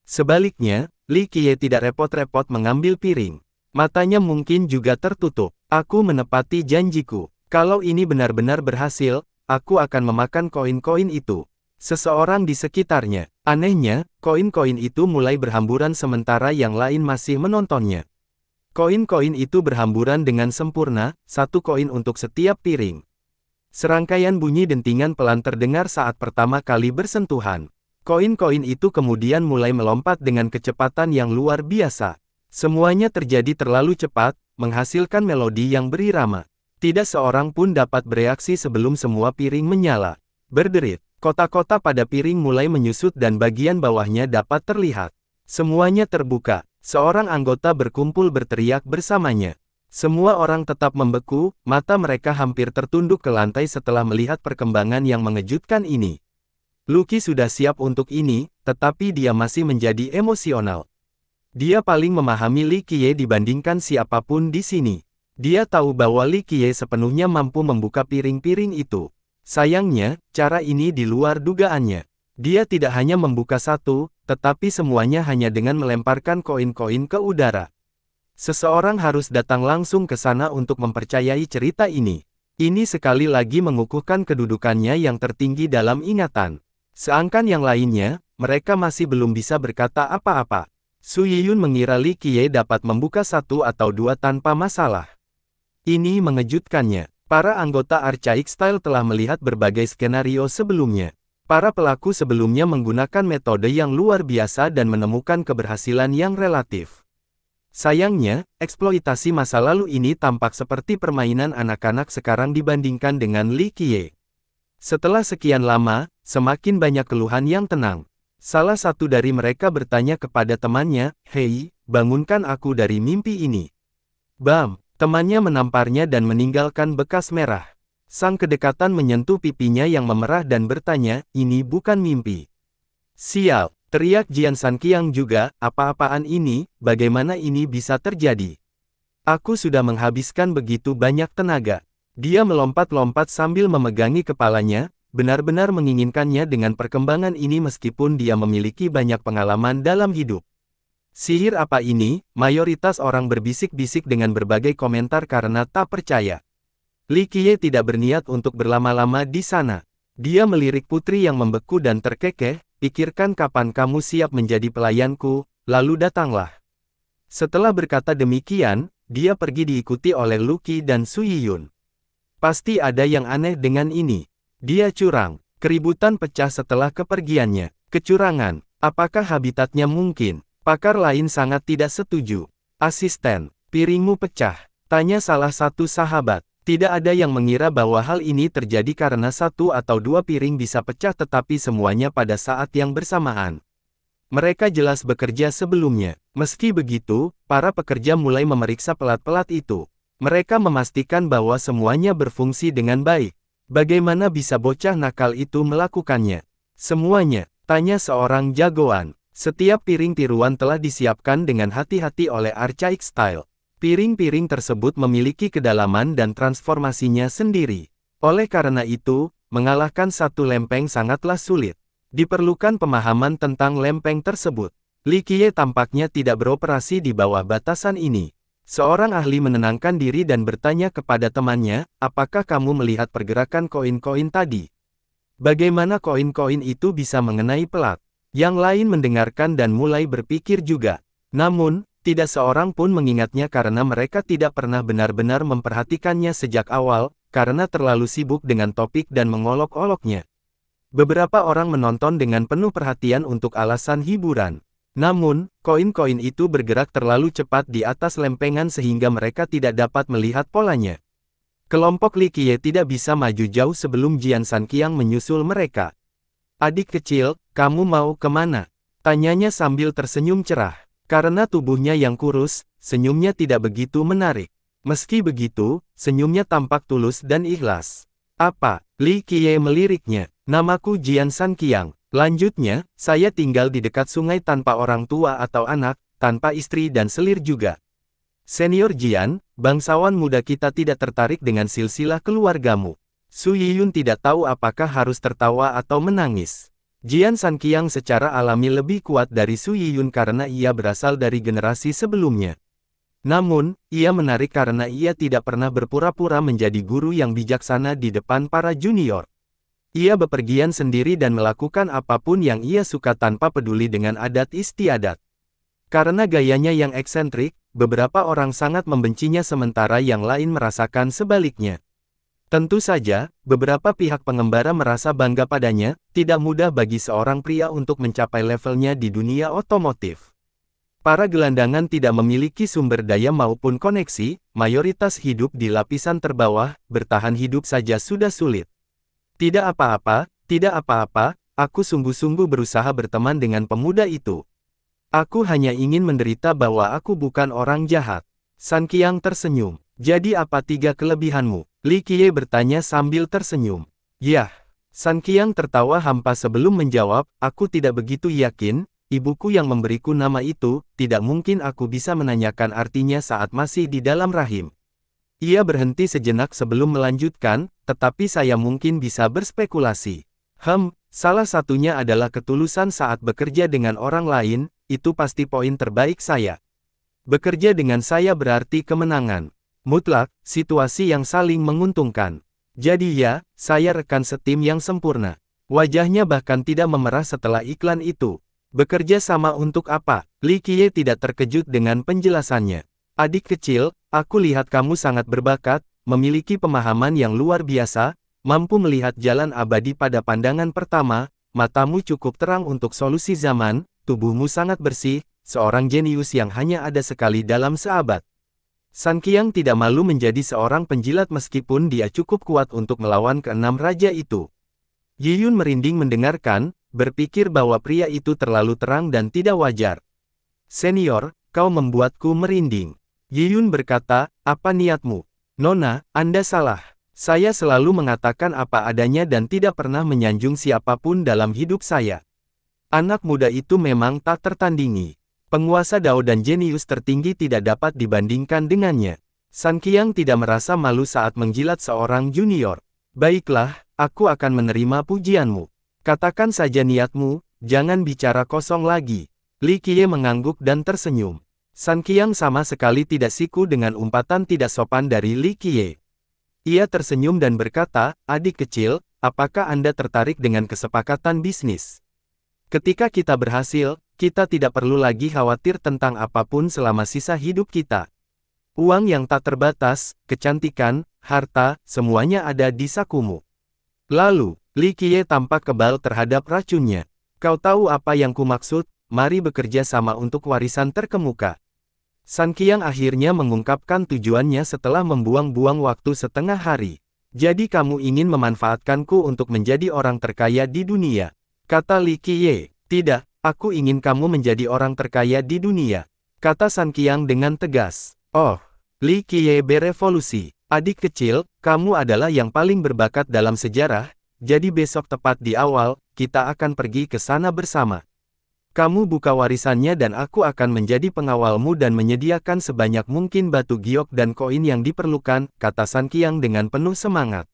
Sebaliknya, Li Qiye tidak repot-repot mengambil piring. Matanya mungkin juga tertutup. Aku menepati janjiku. Kalau ini benar-benar berhasil, aku akan memakan koin-koin itu. Seseorang di sekitarnya. Anehnya, koin-koin itu mulai berhamburan sementara yang lain masih menontonnya. Koin-koin itu berhamburan dengan sempurna, satu koin untuk setiap piring. Serangkaian bunyi dentingan pelan terdengar saat pertama kali bersentuhan. Koin-koin itu kemudian mulai melompat dengan kecepatan yang luar biasa. Semuanya terjadi terlalu cepat, menghasilkan melodi yang berirama. Tidak seorang pun dapat bereaksi sebelum semua piring menyala. Berderit, kotak-kotak pada piring mulai menyusut dan bagian bawahnya dapat terlihat. Semuanya terbuka. Seorang anggota berkumpul berteriak bersamanya. Semua orang tetap membeku, mata mereka hampir tertunduk ke lantai setelah melihat perkembangan yang mengejutkan ini. Lucky sudah siap untuk ini, tetapi dia masih menjadi emosional. Dia paling memahami Li Qiye dibandingkan siapapun di sini. Dia tahu bahwa Li Qiye sepenuhnya mampu membuka piring-piring itu. Sayangnya, cara ini di luar dugaannya. Dia tidak hanya membuka satu, tetapi semuanya hanya dengan melemparkan koin-koin ke udara. Seseorang harus datang langsung ke sana untuk mempercayai cerita ini. Ini sekali lagi mengukuhkan kedudukannya yang tertinggi dalam ingatan. Seangkan yang lainnya, mereka masih belum bisa berkata apa-apa. Su Yiyun mengira Li Qiye dapat membuka satu atau dua tanpa masalah. Ini mengejutkannya. Para anggota Archaic Style telah melihat berbagai skenario sebelumnya. Para pelaku sebelumnya menggunakan metode yang luar biasa dan menemukan keberhasilan yang relatif. Sayangnya, eksploitasi masa lalu ini tampak seperti permainan anak-anak sekarang dibandingkan dengan Li Qiye. Setelah sekian lama, semakin banyak keluhan yang tenang. Salah satu dari mereka bertanya kepada temannya, "Hei, bangunkan aku dari mimpi ini." Bam! Temannya menamparnya dan meninggalkan bekas merah. Sang kedekatan menyentuh pipinya yang memerah dan bertanya, "Ini bukan mimpi." "Sial!" teriak Jian Sanqiang juga, "Apa-apaan ini, bagaimana ini bisa terjadi? Aku sudah menghabiskan begitu banyak tenaga." Dia melompat-lompat sambil memegangi kepalanya, benar-benar menginginkannya dengan perkembangan ini meskipun dia memiliki banyak pengalaman dalam hidup. Sihir apa ini? Mayoritas orang berbisik-bisik dengan berbagai komentar karena tak percaya. Li Qiye tidak berniat untuk berlama-lama di sana. Dia melirik putri yang membeku dan terkekeh, pikirkan kapan kamu siap menjadi pelayanku, lalu datanglah. Setelah berkata demikian, dia pergi diikuti oleh Lucky dan Su Yiyun. Pasti ada yang aneh dengan ini. Dia curang. Keributan pecah setelah kepergiannya. Kecurangan. Apakah habitatnya mungkin? Pakar lain sangat tidak setuju. Asisten, piringmu pecah. Tanya salah satu sahabat. Tidak ada yang mengira bahwa hal ini terjadi karena satu atau dua piring bisa pecah tetapi semuanya pada saat yang bersamaan. Mereka jelas bekerja sebelumnya. Meski begitu, para pekerja mulai memeriksa pelat-pelat itu. Mereka memastikan bahwa semuanya berfungsi dengan baik. Bagaimana bisa bocah nakal itu melakukannya? Semuanya, tanya seorang jagoan. Setiap piring tiruan telah disiapkan dengan hati-hati oleh Archaic Style. Piring-piring tersebut memiliki kedalaman dan transformasinya sendiri. Oleh karena itu, mengalahkan satu lempeng sangatlah sulit. Diperlukan pemahaman tentang lempeng tersebut. Li Qiye tampaknya tidak beroperasi di bawah batasan ini. Seorang ahli menenangkan diri dan bertanya kepada temannya, apakah kamu melihat pergerakan koin-koin tadi? Bagaimana koin-koin itu bisa mengenai pelat? Yang lain mendengarkan dan mulai berpikir juga. Namun, tidak seorang pun mengingatnya karena mereka tidak pernah benar-benar memperhatikannya sejak awal, karena terlalu sibuk dengan topik dan mengolok-oloknya. Beberapa orang menonton dengan penuh perhatian untuk alasan hiburan. Namun, koin-koin itu bergerak terlalu cepat di atas lempengan sehingga mereka tidak dapat melihat polanya. Kelompok Li Qiye tidak bisa maju jauh sebelum Jian Sanqiang menyusul mereka. Adik kecil, kamu mau kemana? Tanyanya sambil tersenyum cerah. Karena tubuhnya yang kurus, senyumnya tidak begitu menarik. Meski begitu, senyumnya tampak tulus dan ikhlas. Apa? Li Qiye meliriknya. Namaku Jian Sanqiang. Lanjutnya, saya tinggal di dekat sungai tanpa orang tua atau anak, tanpa istri dan selir juga. Senior Jian, bangsawan muda kita tidak tertarik dengan silsilah keluargamu. Su Yiyun tidak tahu apakah harus tertawa atau menangis. Jian Sanqiang secara alami lebih kuat dari Su Yiyun karena ia berasal dari generasi sebelumnya. Namun, ia menarik karena ia tidak pernah berpura-pura menjadi guru yang bijaksana di depan para junior. Ia bepergian sendiri dan melakukan apapun yang ia suka tanpa peduli dengan adat istiadat. Karena gayanya yang eksentrik, beberapa orang sangat membencinya sementara yang lain merasakan sebaliknya. Tentu saja, beberapa pihak pengembara merasa bangga padanya, tidak mudah bagi seorang pria untuk mencapai levelnya di dunia otomotif. Para gelandangan tidak memiliki sumber daya maupun koneksi, mayoritas hidup di lapisan terbawah, bertahan hidup saja sudah sulit. Tidak apa-apa, aku sungguh-sungguh berusaha berteman dengan pemuda itu. Aku hanya ingin menderita bahwa aku bukan orang jahat. Sanqiang tersenyum. Jadi apa tiga kelebihanmu? Li Qiye bertanya sambil tersenyum. Yah. Sanqiang tertawa hampa sebelum menjawab, aku tidak begitu yakin, ibuku yang memberiku nama itu, tidak mungkin aku bisa menanyakan artinya saat masih di dalam rahim. Ia berhenti sejenak sebelum melanjutkan, tetapi saya mungkin bisa berspekulasi. Salah satunya adalah ketulusan saat bekerja dengan orang lain, itu pasti poin terbaik saya. Bekerja dengan saya berarti kemenangan mutlak, situasi yang saling menguntungkan. Jadi ya, saya rekan setim yang sempurna. Wajahnya bahkan tidak memerah setelah iklan itu. Bekerja sama untuk apa? Li Qiye tidak terkejut dengan penjelasannya. Adik kecil, aku lihat kamu sangat berbakat, memiliki pemahaman yang luar biasa, mampu melihat jalan abadi pada pandangan pertama, matamu cukup terang untuk solusi zaman, tubuhmu sangat bersih, seorang jenius yang hanya ada sekali dalam seabad. Sanqiang tidak malu menjadi seorang penjilat meskipun dia cukup kuat untuk melawan keenam raja itu. Yiyun merinding mendengarkan, berpikir bahwa pria itu terlalu terang dan tidak wajar. Senior, kau membuatku merinding. Yiyun berkata, apa niatmu? Nona, Anda salah. Saya selalu mengatakan apa adanya dan tidak pernah menyanjung siapapun dalam hidup saya. Anak muda itu memang tak tertandingi. Penguasa Dao dan jenius tertinggi tidak dapat dibandingkan dengannya. Sanqiang tidak merasa malu saat menjilat seorang junior. Baiklah, aku akan menerima pujianmu. Katakan saja niatmu, jangan bicara kosong lagi. Li Qiye mengangguk dan tersenyum. Sanqiang sama sekali tidak siku dengan umpatan tidak sopan dari Li Qiye. Ia tersenyum dan berkata, adik kecil, apakah Anda tertarik dengan kesepakatan bisnis? Ketika kita berhasil, kita tidak perlu lagi khawatir tentang apapun selama sisa hidup kita. Uang yang tak terbatas, kecantikan, harta, semuanya ada di sakumu. Lalu, Li Qiye tampak kebal terhadap racunnya. Kau tahu apa yang kumaksud, mari bekerja sama untuk warisan terkemuka. Sun Qiang akhirnya mengungkapkan tujuannya setelah membuang-buang waktu setengah hari. Jadi kamu ingin memanfaatkanku untuk menjadi orang terkaya di dunia? Kata Li Qiye. Tidak, aku ingin kamu menjadi orang terkaya di dunia. Kata Sun Qiang dengan tegas. Oh, Li Qiye berevolusi. Adik kecil, kamu adalah yang paling berbakat dalam sejarah, jadi besok tepat di awal, kita akan pergi ke sana bersama. Kamu buka warisannya dan aku akan menjadi pengawalmu dan menyediakan sebanyak mungkin batu giok dan koin yang diperlukan, kata Sun Qiang dengan penuh semangat.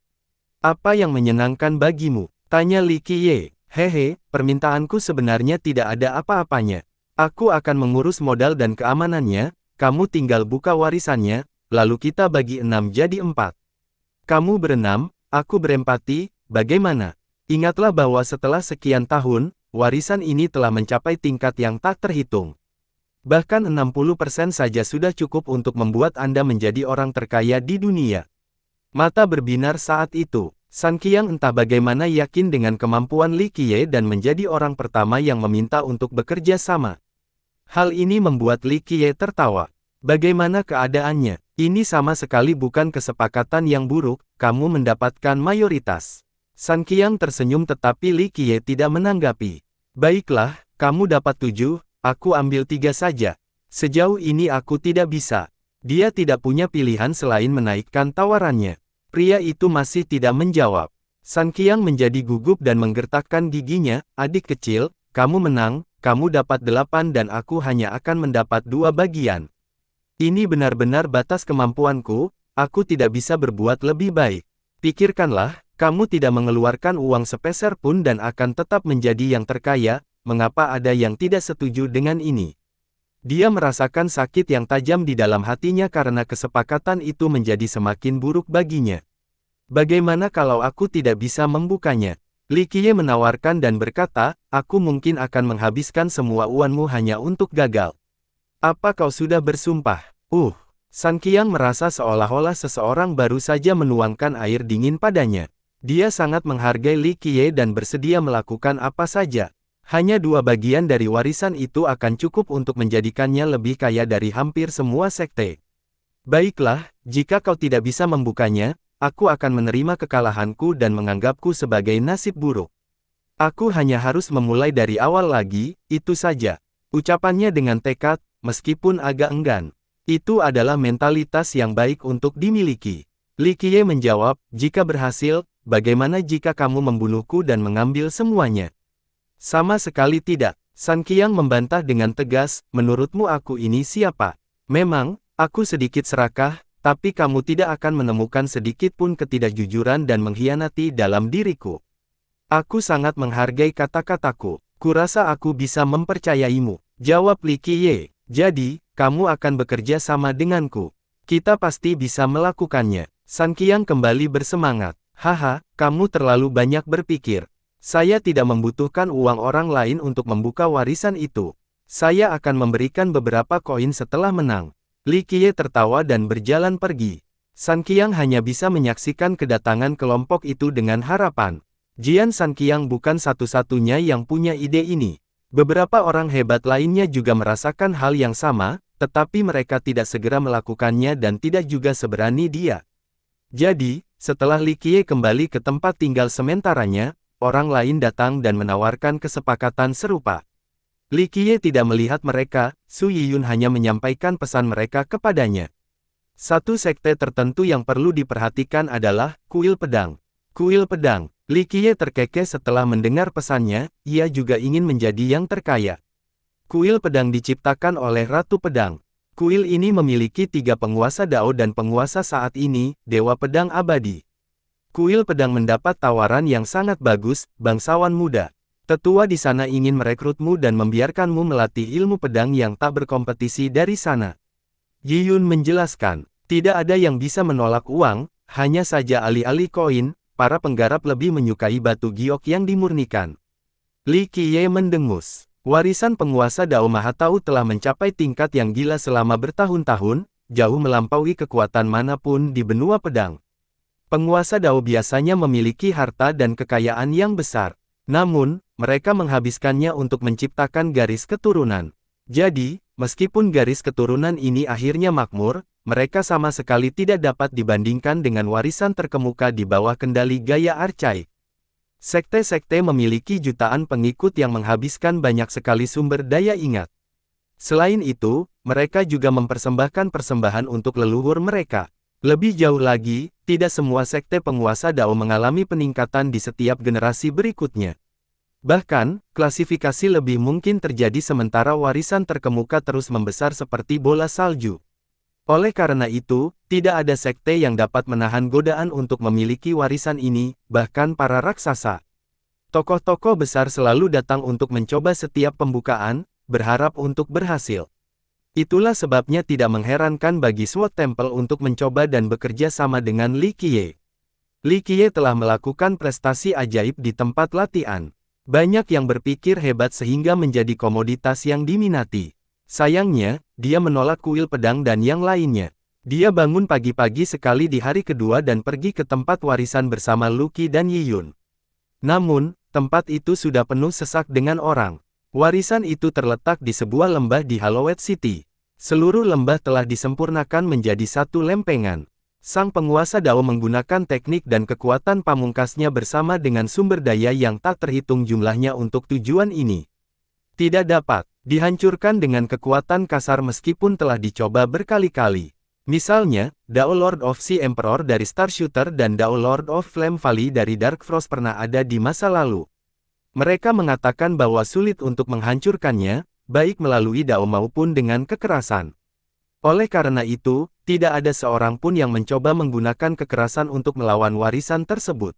Apa yang menyenangkan bagimu? Tanya Li Qiye. Hehe, permintaanku sebenarnya tidak ada apa-apanya. Aku akan mengurus modal dan keamanannya, kamu tinggal buka warisannya, lalu kita bagi 6 jadi 4. Kamu berenam, aku berempati, bagaimana? Ingatlah bahwa setelah sekian tahun, warisan ini telah mencapai tingkat yang tak terhitung. Bahkan 60% saja sudah cukup untuk membuat Anda menjadi orang terkaya di dunia. Mata berbinar saat itu. Sun Qiang entah bagaimana yakin dengan kemampuan Li Qiye dan menjadi orang pertama yang meminta untuk bekerja sama. Hal ini membuat Li Qiye tertawa. Bagaimana keadaannya? Ini sama sekali bukan kesepakatan yang buruk, kamu mendapatkan mayoritas. Sun Qiang tersenyum tetapi Li Qiye tidak menanggapi. Baiklah, kamu dapat 7, aku ambil 3 saja. Sejauh ini aku tidak bisa. Dia tidak punya pilihan selain menaikkan tawarannya. Pria itu masih tidak menjawab. Sun Qiang menjadi gugup dan menggertakkan giginya, adik kecil, kamu menang, kamu dapat 8 dan aku hanya akan mendapat 2 bagian. Ini benar-benar batas kemampuanku, aku tidak bisa berbuat lebih baik. Pikirkanlah, kamu tidak mengeluarkan uang sepeser pun dan akan tetap menjadi yang terkaya, mengapa ada yang tidak setuju dengan ini? Dia merasakan sakit yang tajam di dalam hatinya karena kesepakatan itu menjadi semakin buruk baginya. Bagaimana kalau aku tidak bisa membukanya? Li Qiye menawarkan dan berkata, aku mungkin akan menghabiskan semua uangmu hanya untuk gagal. Apa kau sudah bersumpah? Sun Qiang merasa seolah-olah seseorang baru saja menuangkan air dingin padanya. Dia sangat menghargai Li Qiye dan bersedia melakukan apa saja. Hanya 2 bagian dari warisan itu akan cukup untuk menjadikannya lebih kaya dari hampir semua sekte. Baiklah, jika kau tidak bisa membukanya, aku akan menerima kekalahanku dan menganggapku sebagai nasib buruk. Aku hanya harus memulai dari awal lagi, itu saja. Ucapannya dengan tekad, meskipun agak enggan. Itu adalah mentalitas yang baik untuk dimiliki. Li Qiye menjawab, jika berhasil, bagaimana jika kamu membunuhku dan mengambil semuanya? Sama sekali tidak. Sun Qiang membantah dengan tegas, menurutmu aku ini siapa? Memang, aku sedikit serakah, tapi kamu tidak akan menemukan sedikit pun ketidakjujuran dan mengkhianati dalam diriku. Aku sangat menghargai kata-kataku. Kurasa aku bisa mempercayaimu. Jawab Li Qiye. Jadi, kamu akan bekerja sama denganku. Kita pasti bisa melakukannya. Sun Qiang kembali bersemangat. Haha, kamu terlalu banyak berpikir. Saya tidak membutuhkan uang orang lain untuk membuka warisan itu. Saya akan memberikan beberapa koin setelah menang. Li Qiye tertawa dan berjalan pergi. Sun Qiang hanya bisa menyaksikan kedatangan kelompok itu dengan harapan. Jian Sun Qiang bukan satu-satunya yang punya ide ini. Beberapa orang hebat lainnya juga merasakan hal yang sama, tetapi mereka tidak segera melakukannya dan tidak juga seberani dia. Jadi, setelah Li Qiye kembali ke tempat tinggal sementaranya, orang lain datang dan menawarkan kesepakatan serupa. Li Qiye tidak melihat mereka, Su Yiyun hanya menyampaikan pesan mereka kepadanya. Satu sekte tertentu yang perlu diperhatikan adalah kuil pedang. Kuil pedang. Li Qiye terkekeh setelah mendengar pesannya, ia juga ingin menjadi yang terkaya. Kuil pedang diciptakan oleh Ratu Pedang. Kuil ini memiliki 3 penguasa Dao dan penguasa saat ini, Dewa Pedang Abadi. Kuil pedang mendapat tawaran yang sangat bagus, bangsawan muda. Tetua di sana ingin merekrutmu dan membiarkanmu melatih ilmu pedang yang tak berkompetisi dari sana. Yiyun menjelaskan, tidak ada yang bisa menolak uang, hanya saja alih-alih koin, para penggarap lebih menyukai batu giok yang dimurnikan. Li Qiye mendengus. Warisan penguasa Dao Mahatau telah mencapai tingkat yang gila selama bertahun-tahun, jauh melampaui kekuatan manapun di benua pedang. Penguasa Dao biasanya memiliki harta dan kekayaan yang besar. Namun, mereka menghabiskannya untuk menciptakan garis keturunan. Jadi, meskipun garis keturunan ini akhirnya makmur, mereka sama sekali tidak dapat dibandingkan dengan warisan terkemuka di bawah kendali Gaya Archaik. Sekte-sekte memiliki jutaan pengikut yang menghabiskan banyak sekali sumber daya ingat. Selain itu, mereka juga mempersembahkan persembahan untuk leluhur mereka. Lebih jauh lagi, tidak semua sekte penguasa Dao mengalami peningkatan di setiap generasi berikutnya. Bahkan, klasifikasi lebih mungkin terjadi sementara warisan terkemuka terus membesar seperti bola salju. Oleh karena itu, tidak ada sekte yang dapat menahan godaan untuk memiliki warisan ini, bahkan para raksasa. Tokoh-tokoh besar selalu datang untuk mencoba setiap pembukaan, berharap untuk berhasil. Itulah sebabnya tidak mengherankan bagi Sword Temple untuk mencoba dan bekerja sama dengan Li Qiye. Li Qiye telah melakukan prestasi ajaib di tempat latihan. Banyak yang berpikir hebat sehingga menjadi komoditas yang diminati. Sayangnya, dia menolak kuil pedang dan yang lainnya. Dia bangun pagi-pagi sekali di hari kedua dan pergi ke tempat warisan bersama Lucky dan Yiyun. Namun, tempat itu sudah penuh sesak dengan orang. Warisan itu terletak di sebuah lembah di Hallowed City. Seluruh lembah telah disempurnakan menjadi satu lempengan. Sang penguasa Dao menggunakan teknik dan kekuatan pamungkasnya bersama dengan sumber daya yang tak terhitung jumlahnya untuk tujuan ini. Tidak dapat dihancurkan dengan kekuatan kasar meskipun telah dicoba berkali-kali. Misalnya, Dao Lord of Sea Emperor dari Star Shooter dan Dao Lord of Flame Valley dari Dark Frost pernah ada di masa lalu. Mereka mengatakan bahwa sulit untuk menghancurkannya, baik melalui Dao maupun dengan kekerasan. Oleh karena itu, tidak ada seorang pun yang mencoba menggunakan kekerasan untuk melawan warisan tersebut.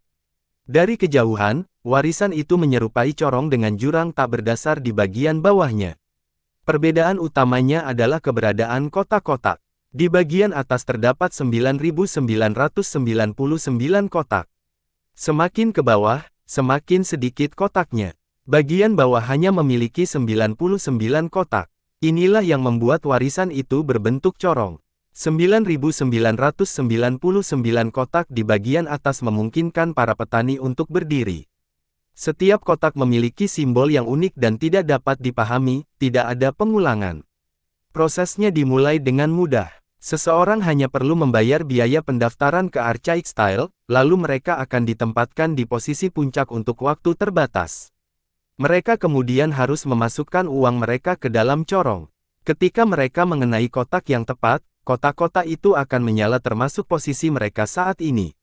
Dari kejauhan, warisan itu menyerupai corong dengan jurang tak berdasar di bagian bawahnya. Perbedaan utamanya adalah keberadaan kotak-kotak. Di bagian atas terdapat 9.999 kotak. Semakin ke bawah, semakin sedikit kotaknya. Bagian bawah hanya memiliki 99 kotak. Inilah yang membuat warisan itu berbentuk corong. 9.999 kotak di bagian atas memungkinkan para petani untuk berdiri. Setiap kotak memiliki simbol yang unik dan tidak dapat dipahami, tidak ada pengulangan. Prosesnya dimulai dengan mudah. Seseorang hanya perlu membayar biaya pendaftaran ke Archaik Style, lalu mereka akan ditempatkan di posisi puncak untuk waktu terbatas. Mereka kemudian harus memasukkan uang mereka ke dalam corong. Ketika mereka mengenai kotak yang tepat, kotak-kotak itu akan menyala termasuk posisi mereka saat ini.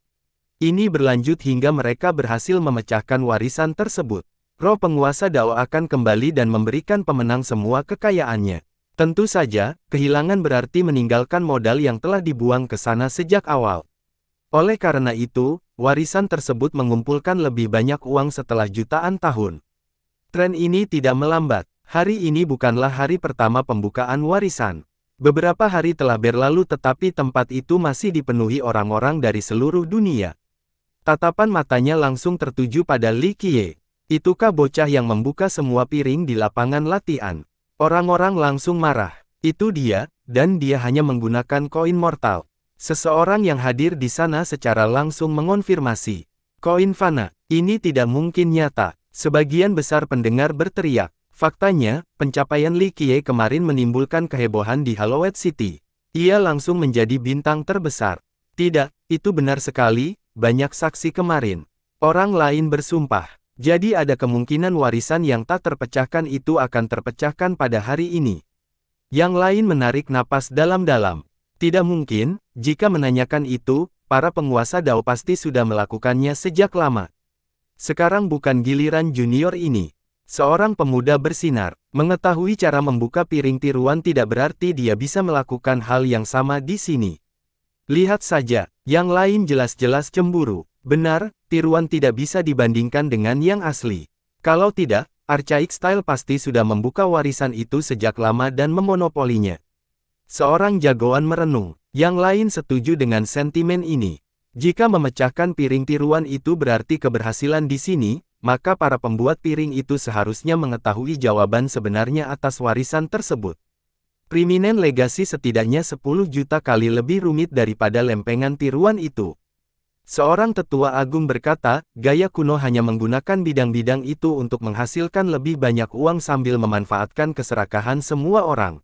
Ini berlanjut hingga mereka berhasil memecahkan warisan tersebut. Roh penguasa Dao akan kembali dan memberikan pemenang semua kekayaannya. Tentu saja, kehilangan berarti meninggalkan modal yang telah dibuang ke sana sejak awal. Oleh karena itu, warisan tersebut mengumpulkan lebih banyak uang setelah jutaan tahun. Tren ini tidak melambat. Hari ini bukanlah hari pertama pembukaan warisan. Beberapa hari telah berlalu tetapi tempat itu masih dipenuhi orang-orang dari seluruh dunia. Tatapan matanya langsung tertuju pada Li Qiye. Itukah bocah yang membuka semua piring di lapangan latihan? Orang-orang langsung marah. Itu dia, dan dia hanya menggunakan koin mortal. Seseorang yang hadir di sana secara langsung mengonfirmasi. Koin fana, ini tidak mungkin nyata. Sebagian besar pendengar berteriak. Faktanya, pencapaian Li Qiye kemarin menimbulkan kehebohan di Hallowed City. Ia langsung menjadi bintang terbesar. Tidak, itu benar sekali, banyak saksi kemarin. Orang lain bersumpah. Jadi ada kemungkinan warisan yang tak terpecahkan itu akan terpecahkan pada hari ini. Yang lain menarik napas dalam-dalam. Tidak mungkin, jika menanyakan itu, para penguasa Dao pasti sudah melakukannya sejak lama. Sekarang bukan giliran junior ini. Seorang pemuda bersinar. Mengetahui cara membuka piring tiruan tidak berarti dia bisa melakukan hal yang sama di sini. Lihat saja, yang lain jelas-jelas cemburu. Benar, tiruan tidak bisa dibandingkan dengan yang asli. Kalau tidak, Archaik Style pasti sudah membuka warisan itu sejak lama dan memonopolinya. Seorang jagoan merenung. Yang lain setuju dengan sentimen ini. Jika memecahkan piring tiruan itu berarti keberhasilan di sini, maka para pembuat piring itu seharusnya mengetahui jawaban sebenarnya atas warisan tersebut. Prominent Legacy setidaknya 10 juta kali lebih rumit daripada lempengan tiruan itu. Seorang tetua agung berkata, gaya kuno hanya menggunakan bidang-bidang itu untuk menghasilkan lebih banyak uang sambil memanfaatkan keserakahan semua orang.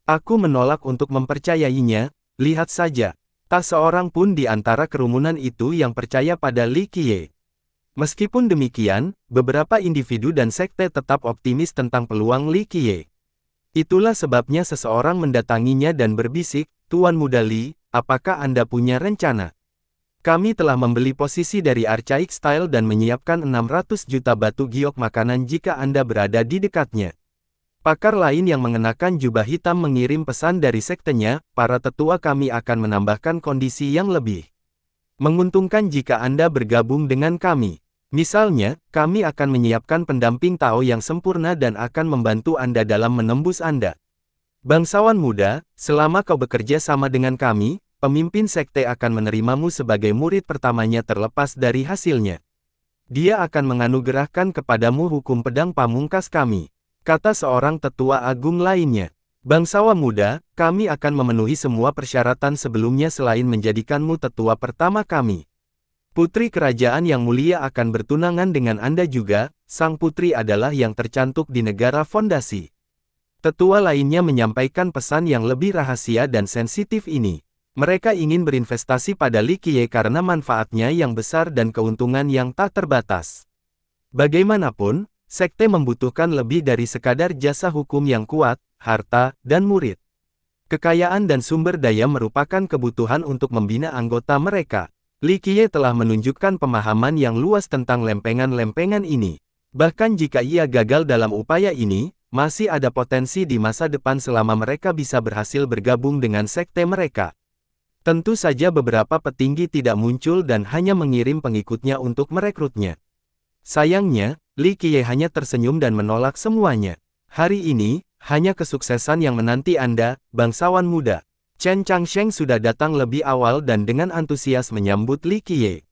Aku menolak untuk mempercayainya, lihat saja. Tak seorang pun di antara kerumunan itu yang percaya pada Li Qiye. Meskipun demikian, beberapa individu dan sekte tetap optimis tentang peluang Li Qiye. Itulah sebabnya seseorang mendatanginya dan berbisik, Tuan Muda Li, apakah Anda punya rencana? Kami telah membeli posisi dari Archaic Style dan menyiapkan 600 juta batu giok makanan jika Anda berada di dekatnya. Pakar lain yang mengenakan jubah hitam mengirim pesan dari sektenya, para tetua kami akan menambahkan kondisi yang lebih menguntungkan jika Anda bergabung dengan kami. Misalnya, kami akan menyiapkan pendamping Tao yang sempurna dan akan membantu Anda dalam menembus Anda. Bangsawan muda, selama kau bekerja sama dengan kami, pemimpin sekte akan menerimamu sebagai murid pertamanya terlepas dari hasilnya. Dia akan menganugerahkan kepadamu hukum pedang pamungkas kami, kata seorang tetua agung lainnya. Bangsawan muda, kami akan memenuhi semua persyaratan sebelumnya selain menjadikanmu tetua pertama kami. Putri kerajaan yang mulia akan bertunangan dengan Anda juga, sang putri adalah yang tercantik di negara fondasi. Tetua lainnya menyampaikan pesan yang lebih rahasia dan sensitif ini. Mereka ingin berinvestasi pada Li Qiye karena manfaatnya yang besar dan keuntungan yang tak terbatas. Bagaimanapun, sekte membutuhkan lebih dari sekadar jasa hukum yang kuat, harta, dan murid. Kekayaan dan sumber daya merupakan kebutuhan untuk membina anggota mereka. Li Qiye telah menunjukkan pemahaman yang luas tentang lempengan-lempengan ini. Bahkan jika ia gagal dalam upaya ini, masih ada potensi di masa depan selama mereka bisa berhasil bergabung dengan sekte mereka. Tentu saja beberapa petinggi tidak muncul dan hanya mengirim pengikutnya untuk merekrutnya. Sayangnya, Li Qiye hanya tersenyum dan menolak semuanya. Hari ini, hanya kesuksesan yang menanti Anda, bangsawan muda. Chen Changsheng sudah datang lebih awal dan dengan antusias menyambut Li Qiye.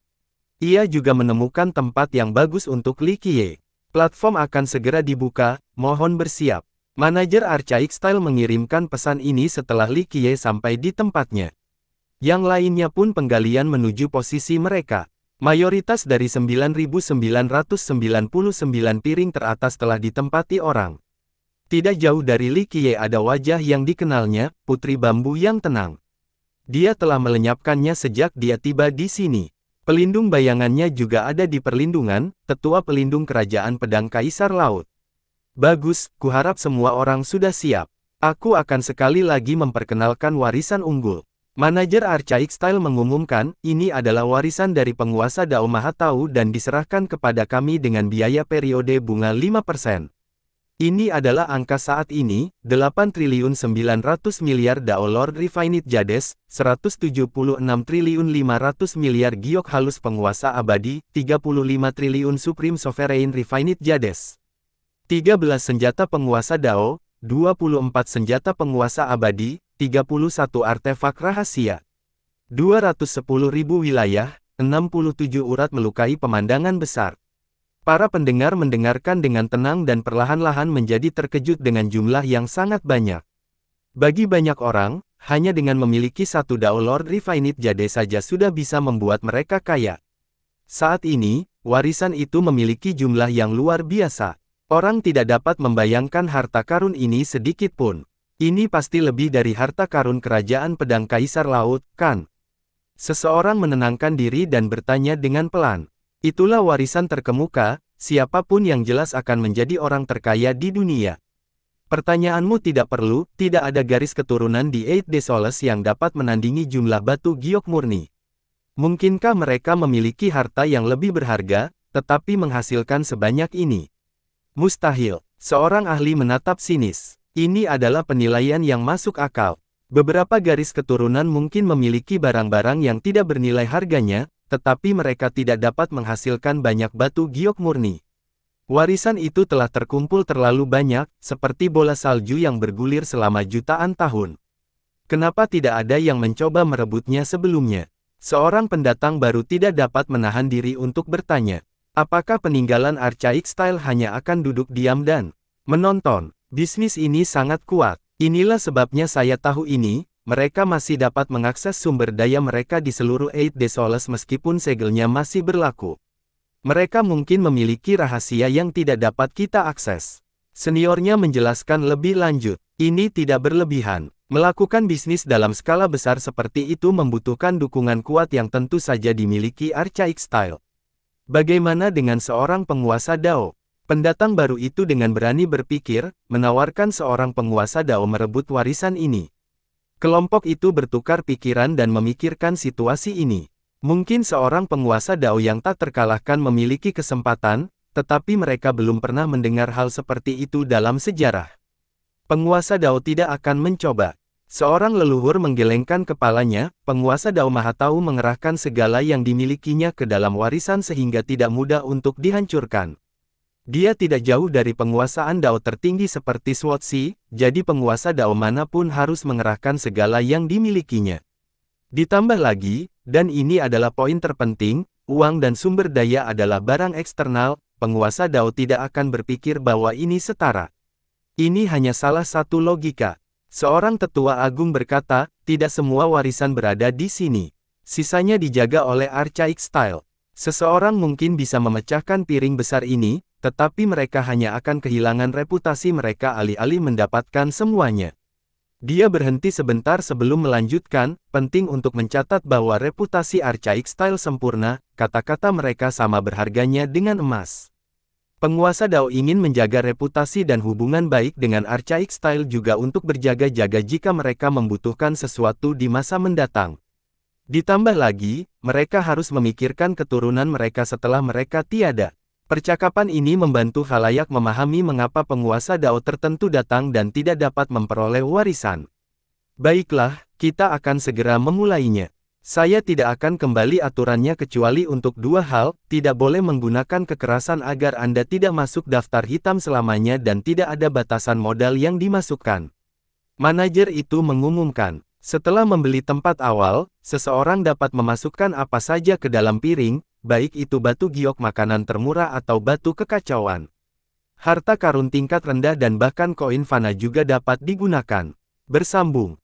Ia juga menemukan tempat yang bagus untuk Li Qiye. Platform akan segera dibuka, mohon bersiap. Manajer Archaic Style mengirimkan pesan ini setelah Li Qiye sampai di tempatnya. Yang lainnya pun penggalian menuju posisi mereka. Mayoritas dari 9.999 piring teratas telah ditempati orang. Tidak jauh dari Li Qiye ada wajah yang dikenalnya, Putri Bambu yang tenang. Dia telah melenyapkannya sejak dia tiba di sini. Pelindung bayangannya juga ada di perlindungan, tetua pelindung kerajaan pedang Kaisar Laut. Bagus, kuharap semua orang sudah siap. Aku akan sekali lagi memperkenalkan warisan unggul. Manajer Archaic Style mengumumkan, ini adalah warisan dari penguasa Dao Mahatau dan diserahkan kepada kami dengan biaya periode bunga 5%. Ini adalah angka saat ini, 8 triliun 900 miliar Dao Lord Refined Jades, 176 triliun 500 miliar giok halus penguasa abadi, 35 triliun Supreme Sovereign Refined Jades. 13 senjata penguasa Dao, 24 senjata penguasa abadi, 31 artefak rahasia. 210.000 wilayah, 67 urat melukai pemandangan besar. Para pendengar mendengarkan dengan tenang dan perlahan-lahan menjadi terkejut dengan jumlah yang sangat banyak. Bagi banyak orang, hanya dengan memiliki satu Dao Lord Refined Jade saja sudah bisa membuat mereka kaya. Saat ini, warisan itu memiliki jumlah yang luar biasa. Orang tidak dapat membayangkan harta karun ini sedikit pun. Ini pasti lebih dari harta karun kerajaan pedang Kaisar Laut, kan? Seseorang menenangkan diri dan bertanya dengan pelan. Itulah warisan terkemuka, siapapun yang jelas akan menjadi orang terkaya di dunia. Pertanyaanmu tidak perlu, tidak ada garis keturunan di Eight Desoles yang dapat menandingi jumlah batu giok murni. Mungkinkah mereka memiliki harta yang lebih berharga, tetapi menghasilkan sebanyak ini? Mustahil, seorang ahli menatap sinis. Ini adalah penilaian yang masuk akal. Beberapa garis keturunan mungkin memiliki barang-barang yang tidak bernilai harganya, tetapi mereka tidak dapat menghasilkan banyak batu giok murni. Warisan itu telah terkumpul terlalu banyak, seperti bola salju yang bergulir selama jutaan tahun. Kenapa tidak ada yang mencoba merebutnya sebelumnya? Seorang pendatang baru tidak dapat menahan diri untuk bertanya. Apakah peninggalan Archaic Style hanya akan duduk diam dan menonton? Bisnis ini sangat kuat. Inilah sebabnya saya tahu ini, mereka masih dapat mengakses sumber daya mereka di seluruh Eight Desoles meskipun segelnya masih berlaku. Mereka mungkin memiliki rahasia yang tidak dapat kita akses. Seniornya menjelaskan lebih lanjut, ini tidak berlebihan. Melakukan bisnis dalam skala besar seperti itu membutuhkan dukungan kuat yang tentu saja dimiliki Archaic Style. Bagaimana dengan seorang penguasa Dao? Pendatang baru itu dengan berani berpikir, menawarkan seorang penguasa Dao merebut warisan ini. Kelompok itu bertukar pikiran dan memikirkan situasi ini. Mungkin seorang penguasa Dao yang tak terkalahkan memiliki kesempatan, tetapi mereka belum pernah mendengar hal seperti itu dalam sejarah. Penguasa Dao tidak akan mencoba. Seorang leluhur menggelengkan kepalanya, penguasa Dao Maha Tahu mengerahkan segala yang dimilikinya ke dalam warisan sehingga tidak mudah untuk dihancurkan. Dia tidak jauh dari penguasaan Dao tertinggi seperti Swordsi, jadi penguasa Dao manapun harus mengerahkan segala yang dimilikinya. Ditambah lagi, dan ini adalah poin terpenting, uang dan sumber daya adalah barang eksternal, penguasa Dao tidak akan berpikir bahwa ini setara. Ini hanya salah satu logika. Seorang tetua agung berkata, tidak semua warisan berada di sini. Sisanya dijaga oleh Archaic Style. Seseorang mungkin bisa memecahkan piring besar ini, tetapi mereka hanya akan kehilangan reputasi mereka alih-alih mendapatkan semuanya. Dia berhenti sebentar sebelum melanjutkan, penting untuk mencatat bahwa reputasi Archaic Style sempurna, kata-kata mereka sama berharganya dengan emas. Penguasa Dao ingin menjaga reputasi dan hubungan baik dengan Archaic Style juga untuk berjaga-jaga jika mereka membutuhkan sesuatu di masa mendatang. Ditambah lagi, mereka harus memikirkan keturunan mereka setelah mereka tiada. Percakapan ini membantu khalayak memahami mengapa penguasa Dao tertentu datang dan tidak dapat memperoleh warisan. Baiklah, kita akan segera memulainya. Saya tidak akan kembali aturannya kecuali untuk dua hal, tidak boleh menggunakan kekerasan agar Anda tidak masuk daftar hitam selamanya dan tidak ada batasan modal yang dimasukkan. Manajer itu mengumumkan. Setelah membeli tempat awal, seseorang dapat memasukkan apa saja ke dalam piring, baik itu batu giok makanan termurah atau batu kekacauan. Harta karun tingkat rendah dan bahkan koin fana juga dapat digunakan. Bersambung.